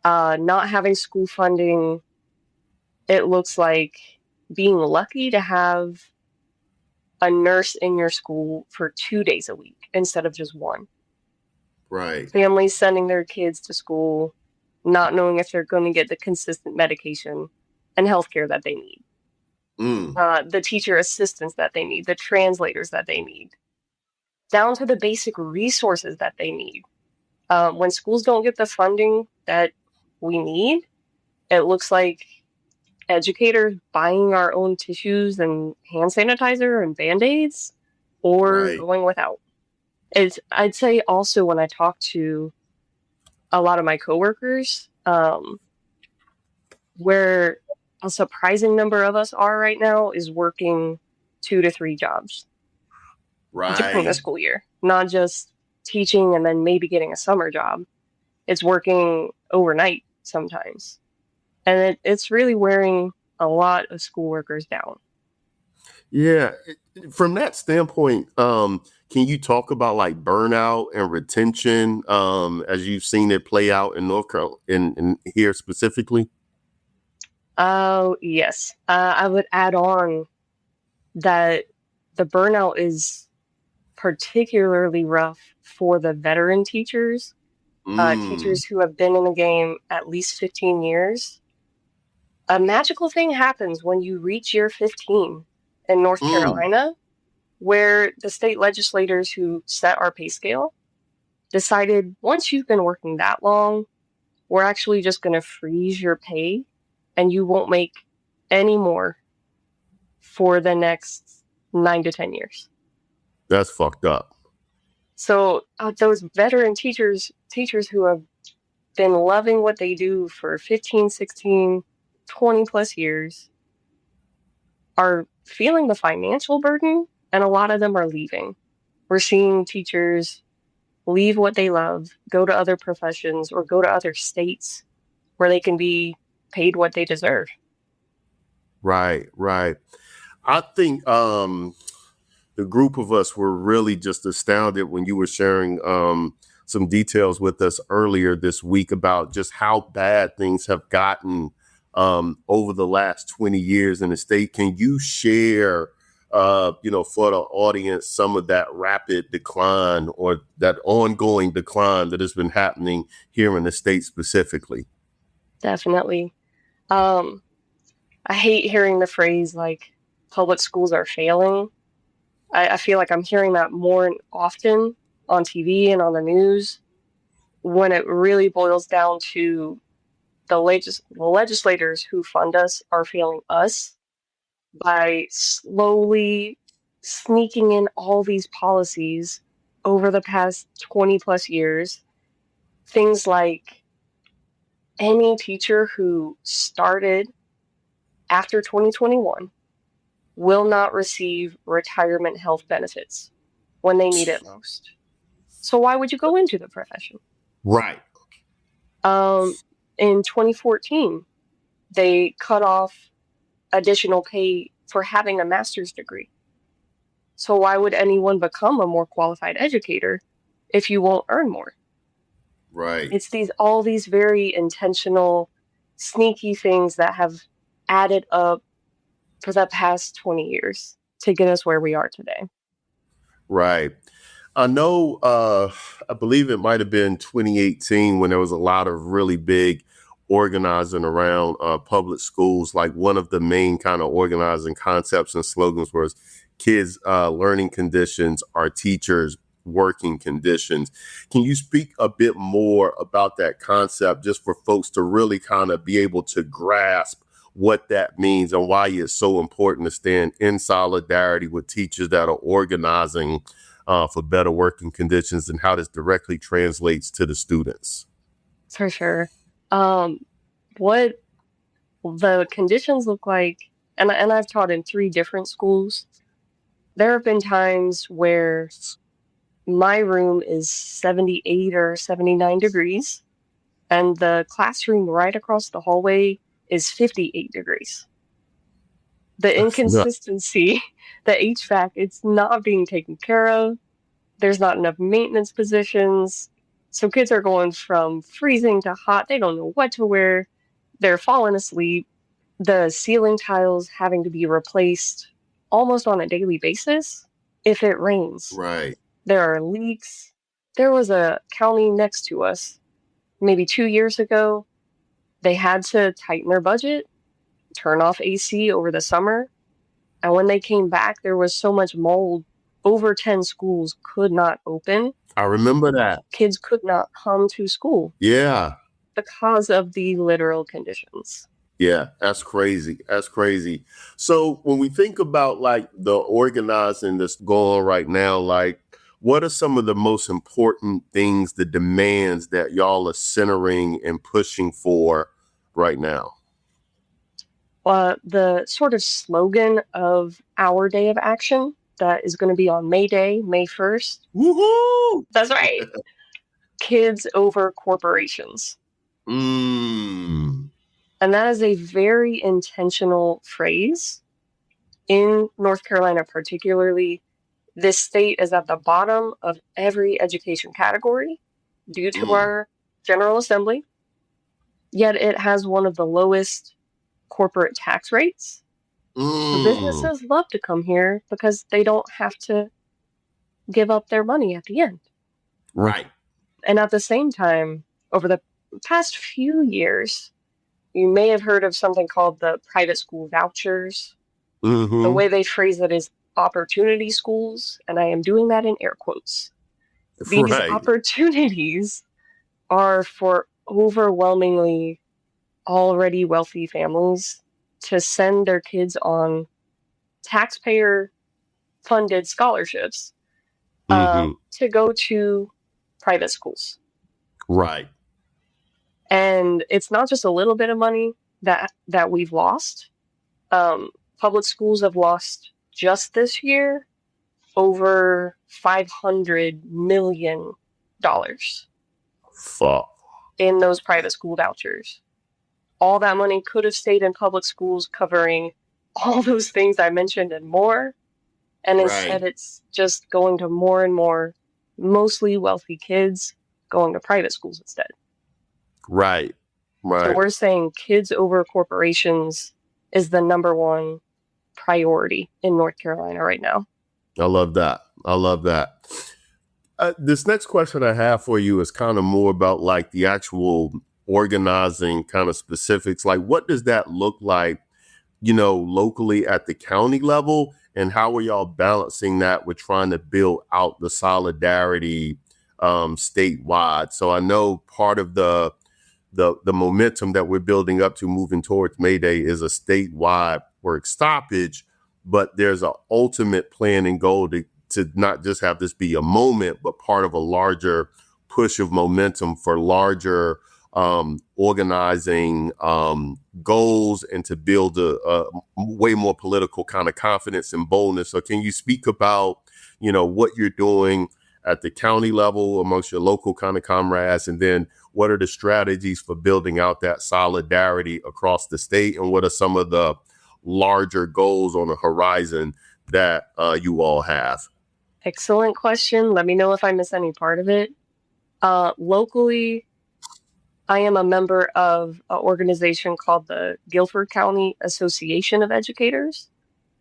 Not having school funding, it looks like being lucky to have a nurse in your school for 2 days a week instead of just one. Right. Families sending their kids to school, not knowing if they're going to get the consistent medication and healthcare that they need, the teacher assistants that they need, the translators that they need, down to the basic resources that they need. When schools don't get the funding that we need, it looks like educators buying our own tissues and hand sanitizer and Band-Aids or going without. I'd say also when I talk to a lot of my coworkers, where a surprising number of us are right now is working 2 to 3 jobs during the school year, not just teaching and then maybe getting a summer job. It's working overnight sometimes. And it's really wearing a lot of school workers down. Yeah. From that standpoint, can you talk about like burnout and retention as you've seen it play out in North Carolina and here specifically? Oh, yes. I would add on that the burnout is particularly rough for the veteran teachers, teachers who have been in the game at least 15 years. A magical thing happens when you reach year 15 in North Carolina, where the state legislators who set our pay scale decided once you've been working that long, we're actually just going to freeze your pay and you won't make any more for the next 9 to 10 years. That's fucked up. So those veteran teachers who have been loving what they do for 15, 16, 20 plus years are feeling the financial burden, and a lot of them are leaving. We're seeing teachers leave what they love, go to other professions, or go to other states where they can be paid what they deserve. Right. I think the group of us were really just astounded when you were sharing some details with us earlier this week about just how bad things have gotten over the last 20 years in the state. Can you share, for the audience, some of that rapid decline or that ongoing decline that has been happening here in the state specifically? Definitely. I hate hearing the phrase like public schools are failing. I feel like I'm hearing that more often on TV and on the news when it really boils down to the legislators who fund us are failing us by slowly sneaking in all these policies over the past 20 plus years. Things like any teacher who started after 2021 will not receive retirement health benefits when they need it most. So why would you go into the profession? Right. In 2014, they cut off additional pay for having a master's degree. So why would anyone become a more qualified educator if you won't earn more? Right. It's all these very intentional, sneaky things that have added up for the past 20 years to get us where we are today. Right. I know, I believe it might have been 2018 when there was a lot of really big organizing around public schools. Like one of the main kind of organizing concepts and slogans was kids' learning conditions are teachers' working conditions. Can you speak a bit more about that concept just for folks to really kind of be able to grasp what that means and why it's so important to stand in solidarity with teachers that are organizing for better working conditions and how this directly translates to the students? For sure. What the conditions look like, and I've taught in 3 different schools. There have been times where my room is 78 or 79 degrees, and the classroom right across the hallway is 58 degrees. The inconsistency, the HVAC, it's not being taken care of. There's not enough maintenance positions. So kids are going from freezing to hot. They don't know what to wear. They're falling asleep. The ceiling tiles having to be replaced almost on a daily basis if it rains. Right. There are leaks. There was a county next to us maybe 2 years ago. They had to tighten their budget, turn off AC over the summer. And when they came back, there was so much mold. Over 10 schools could not open. I remember that. Kids could not come to school Yeah. because of the literal conditions. Yeah, that's crazy. That's crazy. So when we think about like the organizing that's going on right now, like what are some of the most important things, the demands that y'all are centering and pushing for right now? The sort of slogan of our day of action that is going to be on May Day, May 1st. Woohoo! That's right. Kids over corporations. And that is a very intentional phrase. In North Carolina, particularly, this state is at the bottom of every education category due to our General Assembly. Yet it has one of the lowest corporate tax rates. So businesses love to come here because they don't have to give up their money at the end. Right. And at the same time, over the past few years, you may have heard of something called the private school vouchers. The way they phrase it is opportunity schools, and I am doing that in air quotes. These opportunities are for overwhelmingly already wealthy families to send their kids on taxpayer-funded scholarships to go to private schools. Right. And it's not just a little bit of money that we've lost. Public schools have lost just this year over $500 million in those private school vouchers. All that money could have stayed in public schools covering all those things I mentioned and more. And instead it's just going to more and more mostly wealthy kids going to private schools instead. Right. So we're saying kids over corporations is the number one priority in North Carolina right now. I love that. I love that. This next question I have for you is kind of more about like the actual organizing kind of specifics. Like what does that look like, you know, locally at the county level? And how are y'all balancing that with trying to build out the solidarity statewide? So I know part of the momentum that we're building up to moving towards May Day is a statewide work stoppage, but there's an ultimate plan and goal to not just have this be a moment, but part of a larger push of momentum for larger organizing goals and to build a way more political kind of confidence and boldness. So can you speak about, you know, what you're doing at the county level amongst your local kind of comrades, and then what are the strategies for building out that solidarity across the state, and what are some of the larger goals on the horizon that you all have? Excellent question. Let me know if I miss any part of it. Locally, I am a member of an organization called the Guilford County Association of Educators.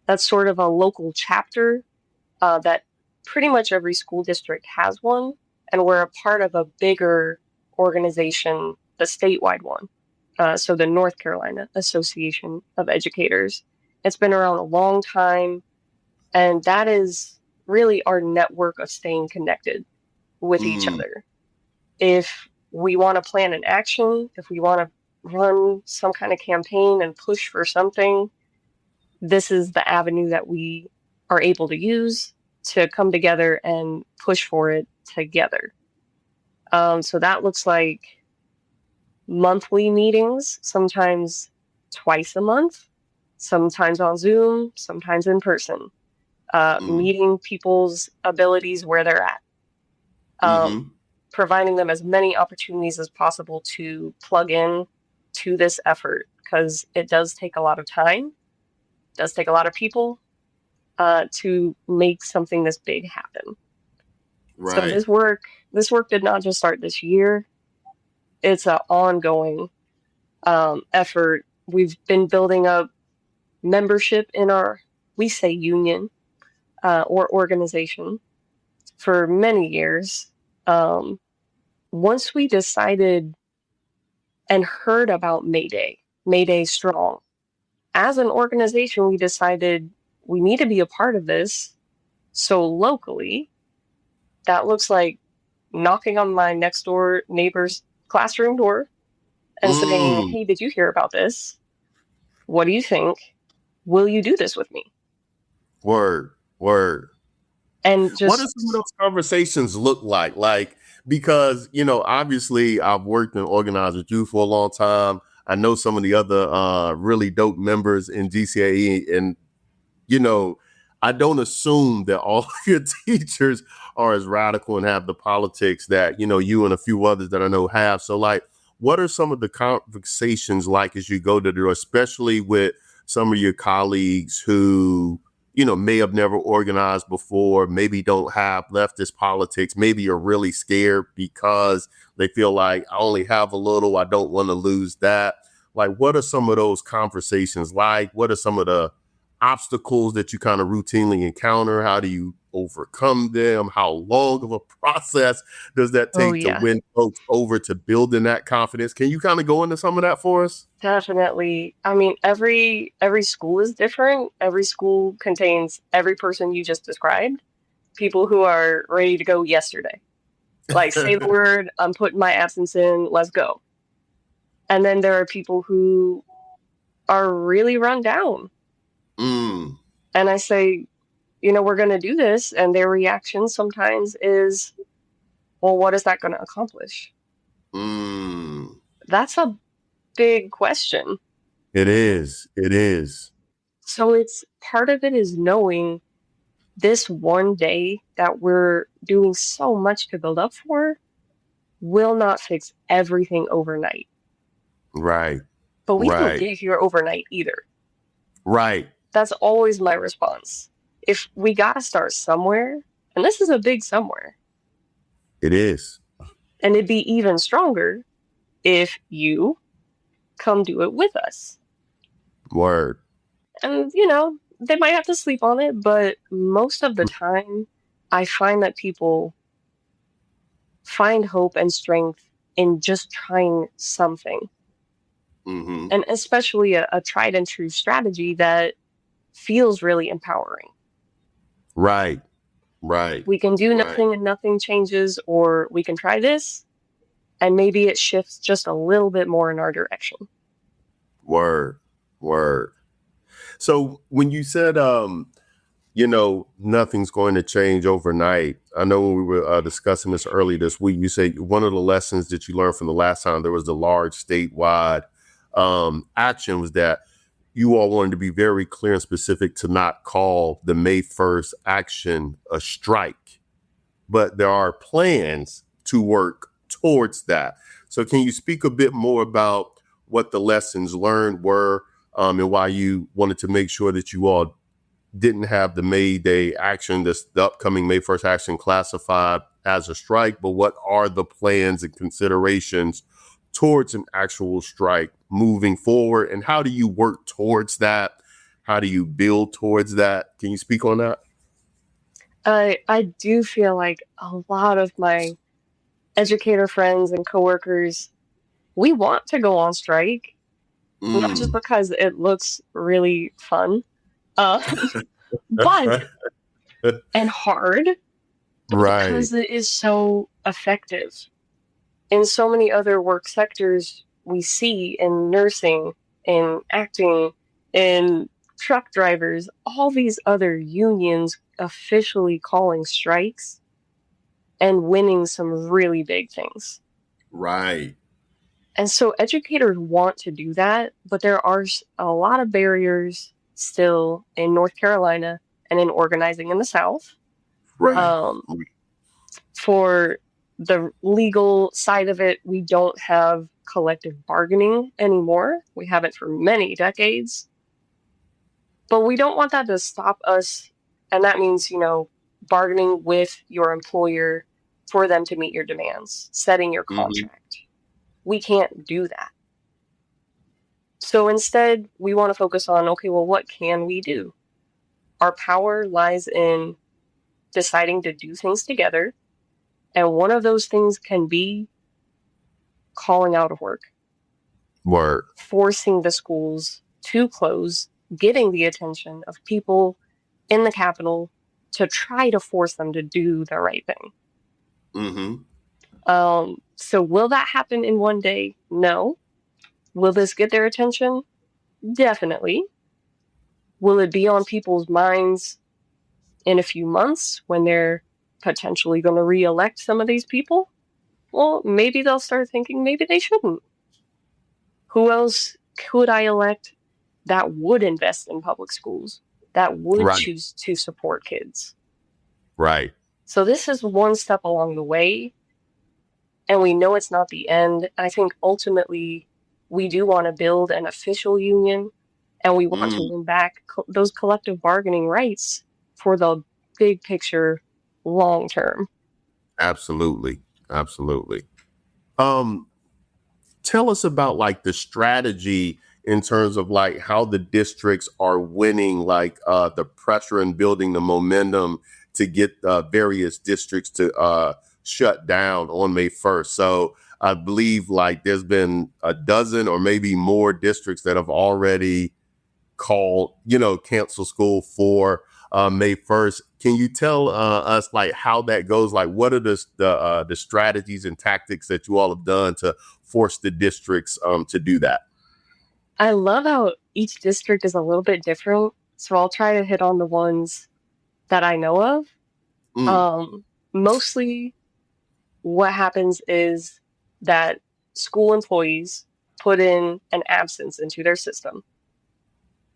That's sort of a local chapter that pretty much every school district has one, and we're a part of a bigger organization, the statewide one. So the North Carolina Association of Educators. It's been around a long time, and that is really our network of staying connected with each other. If we want to plan an action, if we want to run some kind of campaign and push for something, this is the avenue that we are able to use to come together and push for it together. So that looks like monthly meetings, sometimes twice a month, sometimes on Zoom, sometimes in person. meeting people's abilities where they're at, providing them as many opportunities as possible to plug in to this effort, because it does take a lot of time, does take a lot of people to make something this big happen. Right. So this work did not just start this year. It's an ongoing effort. We've been building up membership in our, we say union or organization, for many years. Once we decided and heard about Mayday Strong, as an organization, we decided we need to be a part of this. So locally, that looks like knocking on my next door neighbor's classroom door and saying, hey, did you hear about this? What do you think? Will you do this with me? Word. And just, what do some of those conversations look like? Like, because, obviously I've worked and organized with you for a long time. I know some of the other really dope members in GCAE, and, I don't assume that all of your teachers are as radical and have the politics that, you and a few others that I know have. So, like, what are some of the conversations like as you go to the door, especially with some of your colleagues who, may have never organized before, maybe don't have leftist politics, maybe are really scared because they feel like I only have a little, I don't want to lose that. Like, what are some of those conversations like? What are some of the obstacles that you kind of routinely encounter? How do you overcome them? How long of a process does that take to win folks over to building that confidence? Can you kind of go into some of that for us? Definitely. I mean, every school is different. Every school contains every person you just described, people who are ready to go yesterday. Like, say the word, I'm putting my absence in, let's go. And then there are people who are really run down. And I say, we're going to do this. And their reaction sometimes is, well, what is that going to accomplish? That's a big question. It is. So it's part of it is knowing this one day that we're doing so much to build up for will not fix everything overnight. Right. But we don't get here overnight either. Right. That's always my response. If we got to start somewhere, and this is a big somewhere. It is. And it'd be even stronger if you come do it with us. Word. And, they might have to sleep on it, but most of the time, I find that people find hope and strength in just trying something. And especially a tried and true strategy that feels really empowering. Right. We can do nothing and nothing changes, or we can try this and maybe it shifts just a little bit more in our direction. Word. So when you said, nothing's going to change overnight, I know when we were discussing this earlier this week, you said one of the lessons that you learned from the last time there was the large statewide action was that you all wanted to be very clear and specific to not call the May 1st action a strike, but there are plans to work towards that. So can you speak a bit more about what the lessons learned were and why you wanted to make sure that you all didn't have the May Day action, the upcoming May 1st action classified as a strike, but what are the plans and considerations towards an actual strike moving forward? And how do you work towards that? How do you build towards that? Can you speak on that? I do feel like a lot of my educator friends and coworkers, we want to go on strike, not just because it looks really fun, but and hard, because it is so effective. In so many other work sectors we see, in nursing, in acting, in truck drivers, all these other unions officially calling strikes and winning some really big things. Right. And so educators want to do that, but there are a lot of barriers still in North Carolina and in organizing in the South. Right. For the legal side of it, we don't have collective bargaining anymore. We haven't for many decades. But we don't want that to stop us. And that means, bargaining with your employer for them to meet your demands, setting your contract. We can't do that. So instead, we want to focus on, okay, well, what can we do? Our power lies in deciding to do things together. And one of those things can be calling out of work. Word. Forcing the schools to close, getting the attention of people in the Capitol to try to force them to do the right thing. So will that happen in one day? No. Will this get their attention? Definitely. Will it be on people's minds in a few months when they're potentially going to re-elect some of these people? Well, maybe they'll start thinking maybe they shouldn't. Who else could I elect that would invest in public schools, that would choose to support kids? Right. So this is one step along the way, and we know it's not the end. I think ultimately we do want to build an official union, and we want to win back those collective bargaining rights for the big picture long term. Absolutely. Tell us about like the strategy in terms of like how the districts are winning, like the pressure and building the momentum to get various districts to shut down on May 1st. So I believe like there's been a dozen or maybe more districts that have already called, cancel school for May 1st. Can you tell us like how that goes? Like what are the strategies and tactics that you all have done to force the districts to do that? I love how each district is a little bit different. So I'll try to hit on the ones that I know of. Mostly what happens is that school employees put in an absence into their system.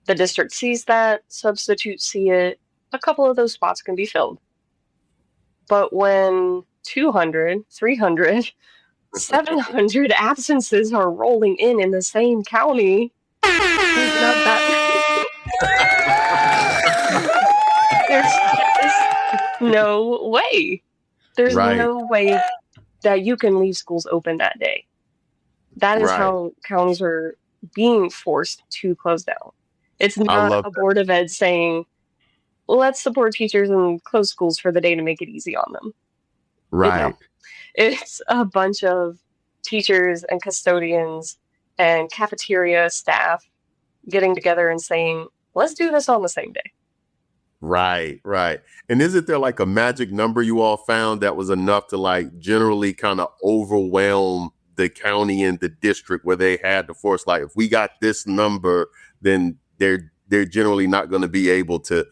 The district sees that, substitutes see it, a couple of those spots can be filled. But when 200, 300, 700 absences are rolling in the same county, there's not that. There's no way. There's no way that you can leave schools open that day. That is how counties are being forced to close down. It's not a board of ed saying, let's support teachers and close schools for the day to make it easy on them. Right. It's a bunch of teachers and custodians and cafeteria staff getting together and saying, let's do this on the same day. Right. And isn't there like a magic number you all found that was enough to like generally kind of overwhelm the county and the district where they had to force, like, if we got this number, then they're generally not going to be able to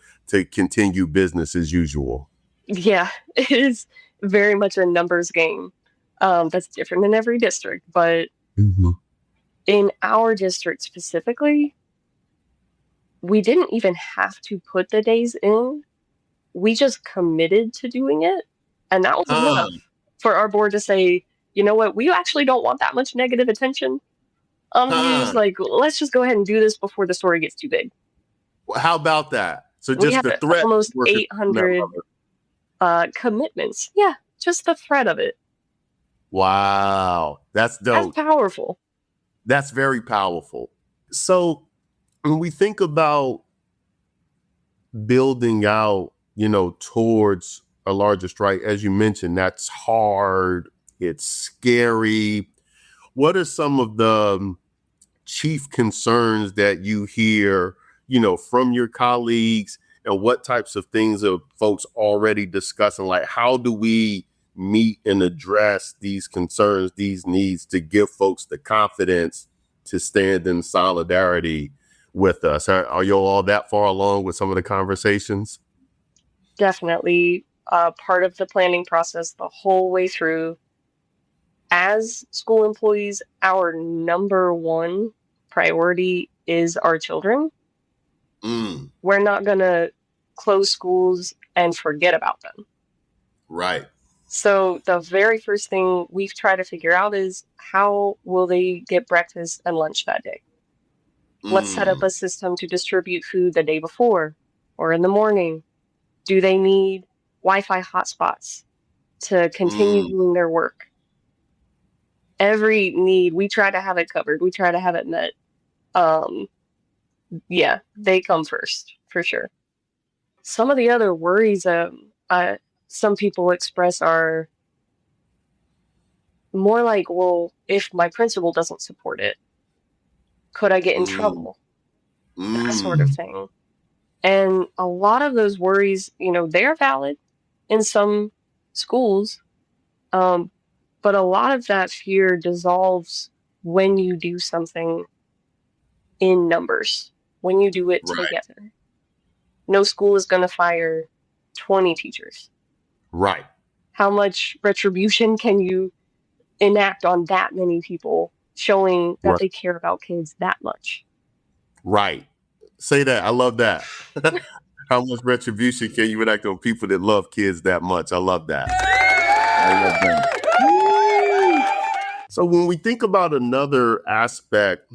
continue business as usual? Yeah, it is very much a numbers game. That's different in every district, but in our district specifically, we didn't even have to put the days in. We just committed to doing it. And that was enough for our board to say, you know what, we actually don't want that much negative attention. Like, let's just go ahead and do this before the story gets too big. Well, how about that? So just the threat. Almost 800 commitments. Yeah, just the threat of it. Wow. That's dope. That's powerful. That's very powerful. So when we think about building out, towards a larger strike, as you mentioned, that's hard. It's scary. What are some of the chief concerns that you hear, from your colleagues, and what types of things are folks already discussing? Like, how do we meet and address these concerns, these needs, to give folks the confidence to stand in solidarity with us? Are you all that far along with some of the conversations? Definitely part of the planning process the whole way through. As school employees, our number one priority is our children. We're not going to close schools and forget about them. Right. So the very first thing we've tried to figure out is how will they get breakfast and lunch that day? Let's set up a system to distribute food the day before or in the morning. Do they need Wi-Fi hotspots to continue doing their work? Every need, we try to have it covered. We try to have it met. Yeah, they come first, for sure. Some of the other worries some people express are more like, well, if my principal doesn't support it, could I get in trouble? That sort of thing. And a lot of those worries, they're valid in some schools, but a lot of that fear dissolves when you do something in numbers, when you do it together. No school is going to fire 20 teachers. Right. How much retribution can you enact on that many people, showing that they care about kids that much? Right. Say that. I love that. How much retribution can you enact on people that love kids that much? I love that. I love that. So when we think about another aspect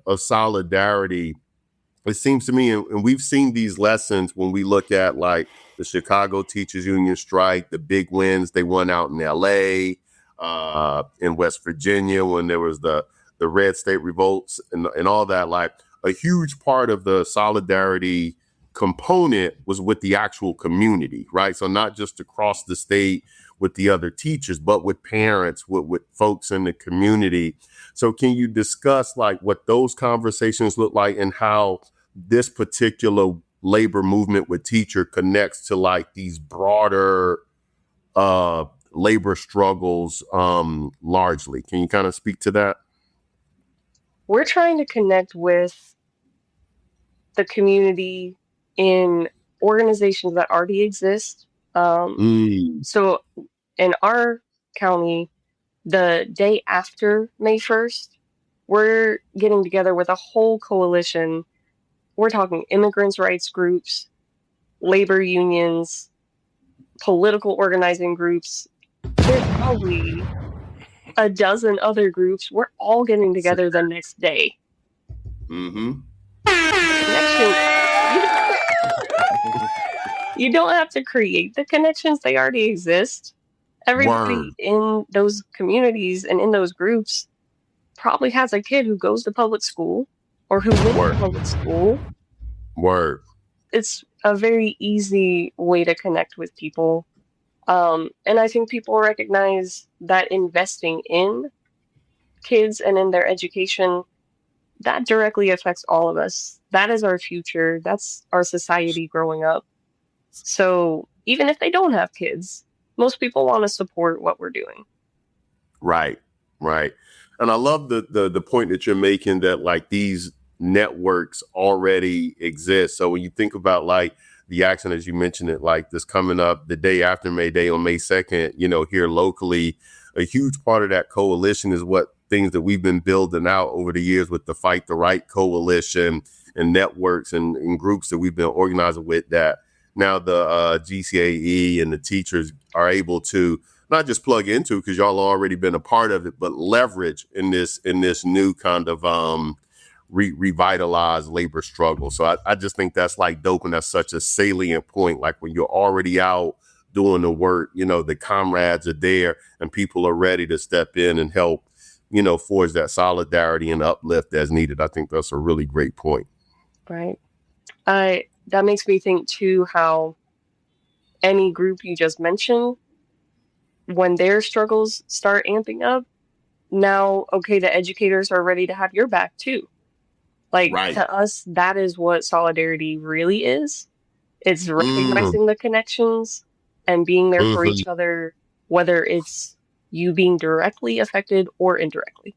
of solidarity, it seems to me, and we've seen these lessons when we look at like the Chicago Teachers Union strike, the big wins they won out in LA, in West Virginia when there was the Red State revolts and all that. Like a huge part of the solidarity component was with the actual community, right? So not just across the state with the other teachers, but with parents, with folks in the community. So can you discuss like what those conversations look like and how this particular labor movement with teacher connects to like these broader labor struggles largely? Can you kind of speak to that? We're trying to connect with the community in organizations that already exist. So in our county, the day after May 1st, we're getting together with a whole coalition. We're talking immigrants' rights groups, labor unions, political organizing groups. There's probably a dozen other groups. We're all getting together the next day. You don't have to create the connections. They already exist. Everybody in those communities and in those groups probably has a kid who goes to public school or who went to public school. It's a very easy way to connect with people. And I think people recognize that investing in kids and in their education, that directly affects all of us. That is our future. That's our society growing up. So even if they don't have kids, most people want to support what we're doing. Right. And I love the point that you're making that like these networks already exist. So when you think about like the action, as you mentioned it, like this coming up the day after May Day on May 2nd, here locally, a huge part of that coalition is what things that we've been building out over the years with the Fight the Right coalition and networks and groups that we've been organizing with, that now the GCAE and the teachers are able to not just plug into, because y'all already been a part of it, but leverage in this new kind of revitalized labor struggle. So I just think that's like dope, and that's such a salient point. Like when you're already out doing the work, the comrades are there and people are ready to step in and help, forge that solidarity and uplift as needed. I think that's a really great point. Right. That makes me think too how any group you just mentioned, when their struggles start amping up, now, okay, the educators are ready to have your back too. Like to us, that is what solidarity really is. It's recognizing the connections and being there for each other, whether it's you being directly affected or indirectly.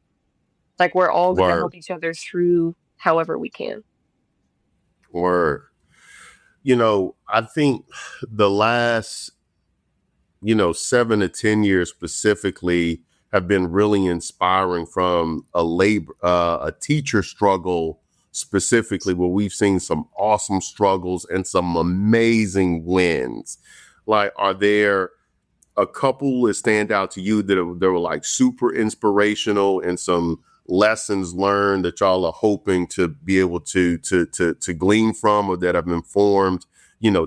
Like we're all going to help each other through however we can. I think the last, 7 to 10 years specifically have been really inspiring from a teacher struggle specifically where we've seen some awesome struggles and some amazing wins? Like, are there a couple that stand out to you that were like super inspirational and some lessons learned that y'all are hoping to be able to glean from, or that have informed,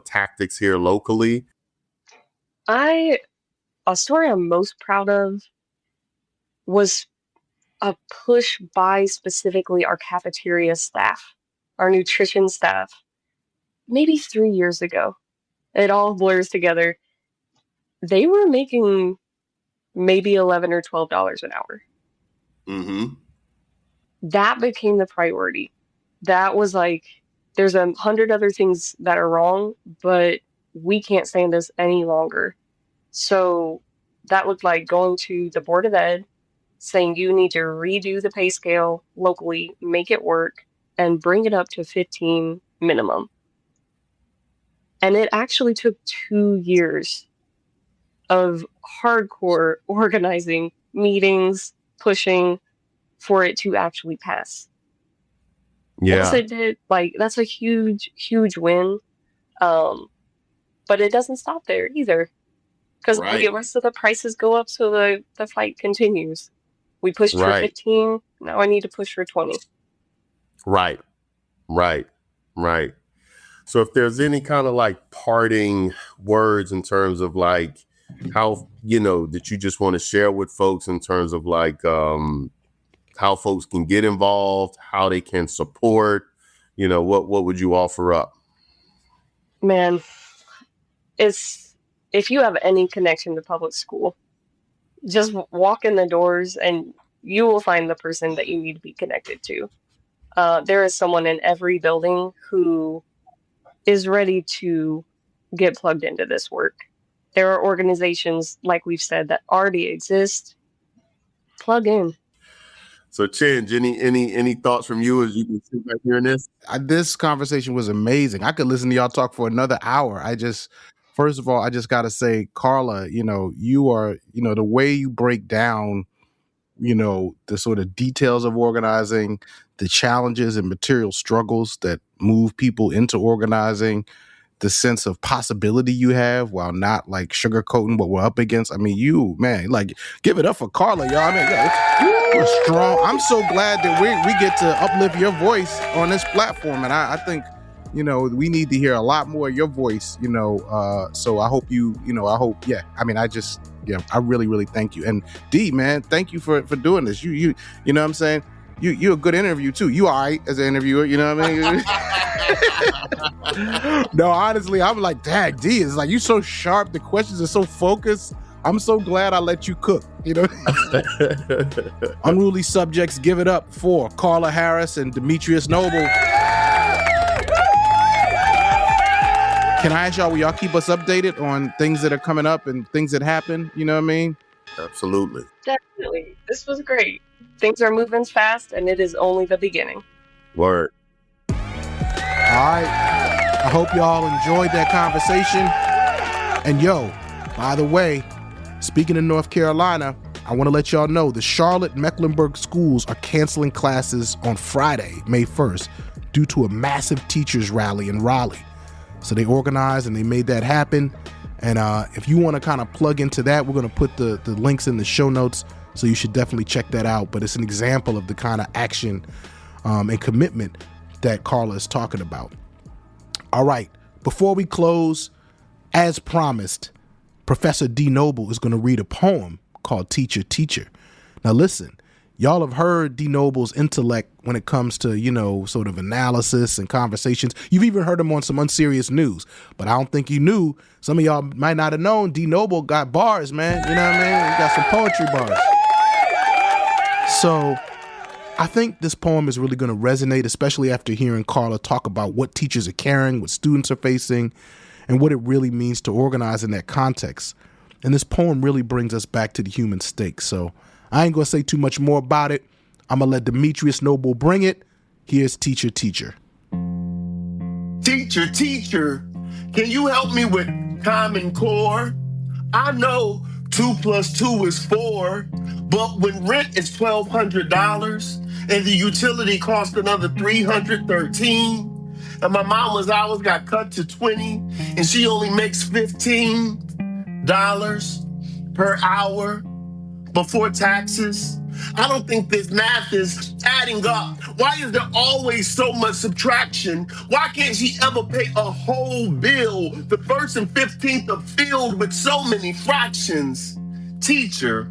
tactics here locally? A story I'm most proud of was a push by specifically our cafeteria staff, our nutrition staff, maybe 3 years ago. It all blurs together. They were making maybe $11 or $12 an hour. Mm-hmm. That became the priority. That was like, there's 100 other things that are wrong, but we can't stand this any longer. So that looked like going to the Board of Ed, saying you need to redo the pay scale locally, make it work, and bring it up to 15 minimum. And it actually took 2 years of hardcore organizing, meetings, pushing for it to actually pass. Yeah. Once it did, that's a huge, huge win. But it doesn't stop there either. Because the rest of the prices go up, so the fight continues. We pushed for 15, now I need to push for 20. Right. So if there's any kind of like parting words in terms of like how, that you just want to share with folks in terms of like how folks can get involved, how they can support, what would you offer up? Man, if you have any connection to public school, just walk in the doors and you will find the person that you need to be connected to. There is someone in every building who is ready to get plugged into this work. There are organizations, like we've said, that already exist. Plug in. So, Chenj, any thoughts from you as you can sit back hearing this? This conversation was amazing. I could listen to y'all talk for another hour. First of all, I just got to say, Carla, you are, the way you break down, the sort of details of organizing, the challenges and material struggles that move people into organizing, the sense of possibility you have while not like sugarcoating what we're up against. I mean, give it up for Carla, y'all. I mean, you're strong. I'm so glad that we get to uplift your voice on this platform. And I think, we need to hear a lot more of your voice, so I hope I really, really thank you. And D, man, thank you for doing this. You know what I'm saying? You're a good interview too. You all right as an interviewer, you know what I mean? No, honestly, I'm like, dang, D, it's like, you so sharp. The questions are so focused. I'm so glad I let you cook, Unruly Subjects, give it up for Carla Harris and Demetrius Noble. Can I ask y'all, will y'all keep us updated on things that are coming up and things that happen? You know what I mean? Absolutely. Definitely. This was great. Things are moving fast, and it is only the beginning. Word. All right. I hope y'all enjoyed that conversation. And by the way, speaking of North Carolina, I want to let y'all know the Charlotte Mecklenburg schools are canceling classes on Friday, May 1st, due to a massive teachers rally in Raleigh. So they organized and they made that happen. And if you want to kind of plug into that, we're going to put the links in the show notes. So you should definitely check that out. But it's an example of the kind of action and commitment that Carla is talking about. All right. Before we close, as promised, Professor D. Noble is going to read a poem called Teacher, Teacher. Now listen, y'all have heard D. Noble's intellect when it comes to, sort of analysis and conversations. You've even heard him on some unserious news, but I don't think you knew. Some of y'all might not have known D. Noble got bars, man. You know what I mean? He got some poetry bars. So I think this poem is really going to resonate, especially after hearing Carla talk about what teachers are carrying, what students are facing, and what it really means to organize in that context. And this poem really brings us back to the human stake. So I ain't going to say too much more about it. I'm going to let Demetrius Noble bring it. Here's Teacher, Teacher. Teacher, teacher, can you help me with Common Core? I know 2 + 2 is 4, but when rent is $1,200 and the utility cost another $313. And my mama's hours got cut to 20, and she only makes $15 per hour before taxes. I don't think this math is adding up. Why is there always so much subtraction? Why can't she ever pay a whole bill? The first and 15th are filled with so many fractions. Teacher,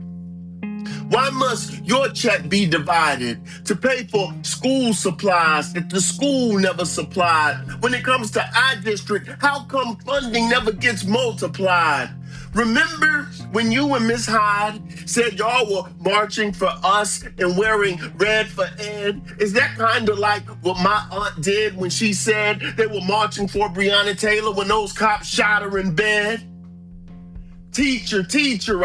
why must your check be divided to pay for school supplies that the school never supplied? When it comes to our district, how come funding never gets multiplied? Remember when you and Miss Hyde said y'all were marching for us and wearing red for Ed? Is that kind of like what my aunt did when she said they were marching for Breonna Taylor when those cops shot her in bed? Teacher,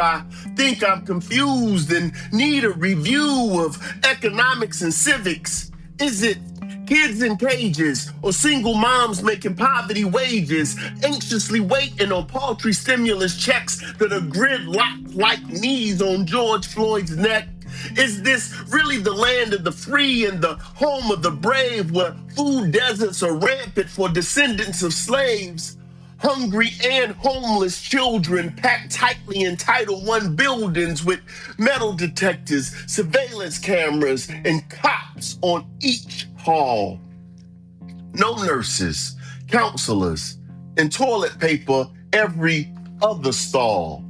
I think I'm confused and need a review of economics and civics. Is it kids in cages or single moms making poverty wages, anxiously waiting on paltry stimulus checks that are gridlocked like knees on George Floyd's neck? Is this really the land of the free and the home of the brave, where food deserts are rampant for descendants of slaves? Hungry and homeless children packed tightly in Title I buildings with metal detectors, surveillance cameras, and cops on each hall. No nurses, counselors, and toilet paper every other stall.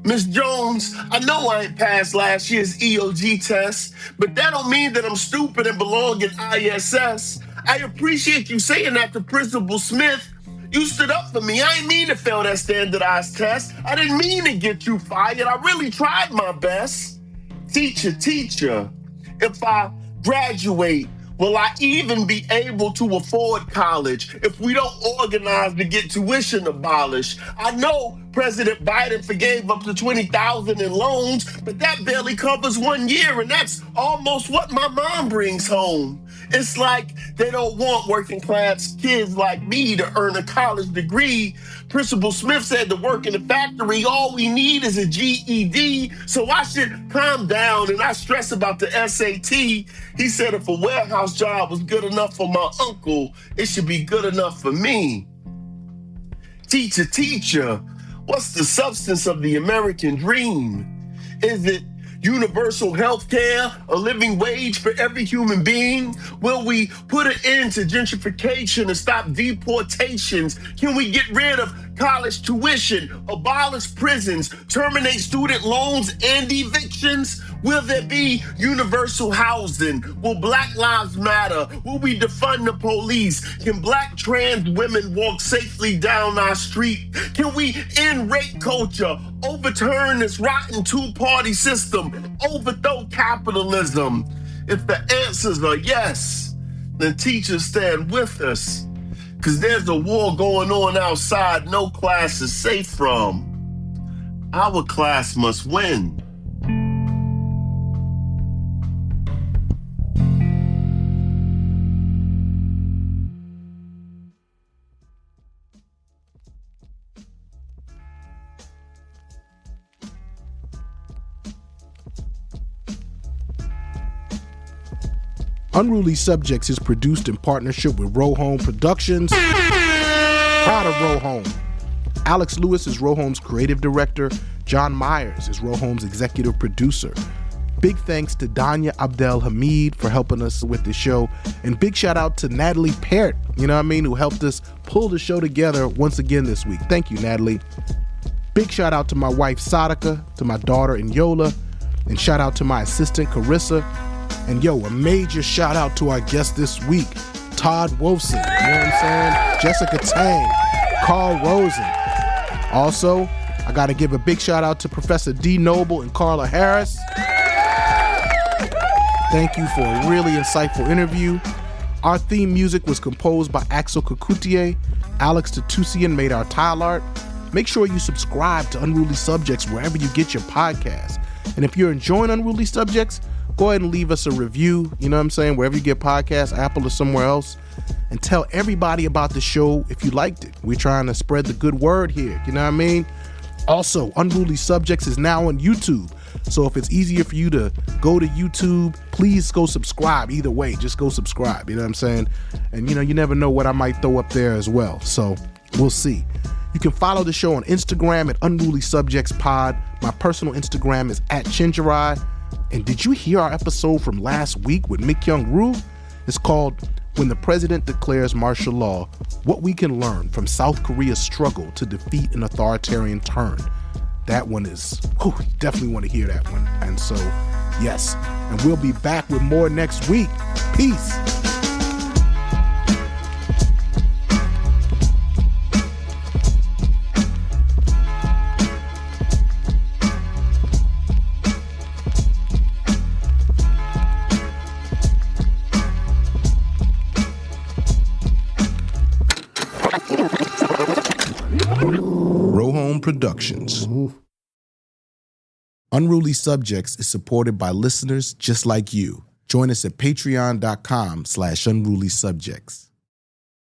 Miss Jones, I know I ain't passed last year's EOG test, but that don't mean that I'm stupid and belong in ISS. I appreciate you saying that to Principal Smith. You stood up for me. I didn't mean to fail that standardized test. I didn't mean to get you fired. I really tried my best. Teacher, if I graduate, will I even be able to afford college if we don't organize to get tuition abolished? I know President Biden forgave up to $20,000 in loans, but that barely covers 1 year, and that's almost what my mom brings home. It's like they don't want working class kids like me to earn a college degree. Principal Smith said to work in the factory, all we need is a GED, so I should calm down and not stress about the SAT. He said if a warehouse job was good enough for my uncle, it should be good enough for me. Teacher, what's the substance of the American dream? Is it universal health care, a living wage for every human being? Will we put an end to gentrification and stop deportations? Can we get rid of college tuition, abolish prisons, terminate student loans and evictions? Will there be universal housing? Will Black Lives Matter? Will we defund the police? Can Black trans women walk safely down our street? Can we end rape culture, overturn this rotten two-party system, overthrow capitalism? If the answers are yes, then teachers stand with us, because there's a war going on outside no class is safe from. Our class must win. Unruly Subjects is produced in partnership with Rohome Productions. Proud of Rohome. Alex Lewis is Rohome's creative director. John Myers is Rohome's executive producer. Big thanks to Danya Abdel Hamid for helping us with the show. And big shout out to Natalie Parrott, who helped us pull the show together once again this week. Thank you, Natalie. Big shout out to my wife, Sadaka, to my daughter, Inyola, and shout out to my assistant, Carissa. And a major shout out to our guest this week, Todd Wolfson, you know what I'm saying? Jessica Tang, Carl Rosen. Also, I got to give a big shout out to Professor D. Noble and Carla Harris. Thank you for a really insightful interview. Our theme music was composed by Axel Kakutier. Alex Tatusian made our tile art. Make sure you subscribe to Unruly Subjects wherever you get your podcasts. And if you're enjoying Unruly Subjects, go ahead and leave us a review, wherever you get podcasts, Apple or somewhere else, and tell everybody about the show if you liked it. We're trying to spread the good word here, Also, Unruly Subjects is now on YouTube, So if it's easier for you to go to YouTube, please go subscribe. Either way, just go subscribe. You know what I'm saying? And, you never know what I might throw up there as well. So we'll see. You can follow the show on Instagram at Unruly Subjects Pod. My personal Instagram is at Chenjerai. And did you hear our episode from last week with Mick Young-Roo? It's called When the President Declares Martial Law, What We Can Learn from South Korea's Struggle to Defeat an Authoritarian Turn. That one is, you definitely want to hear that one. And so, yes, and we'll be back with more next week. Peace. Productions. Unruly Subjects is supported by listeners just like you. Join us at patreon.com/unrulysubjects.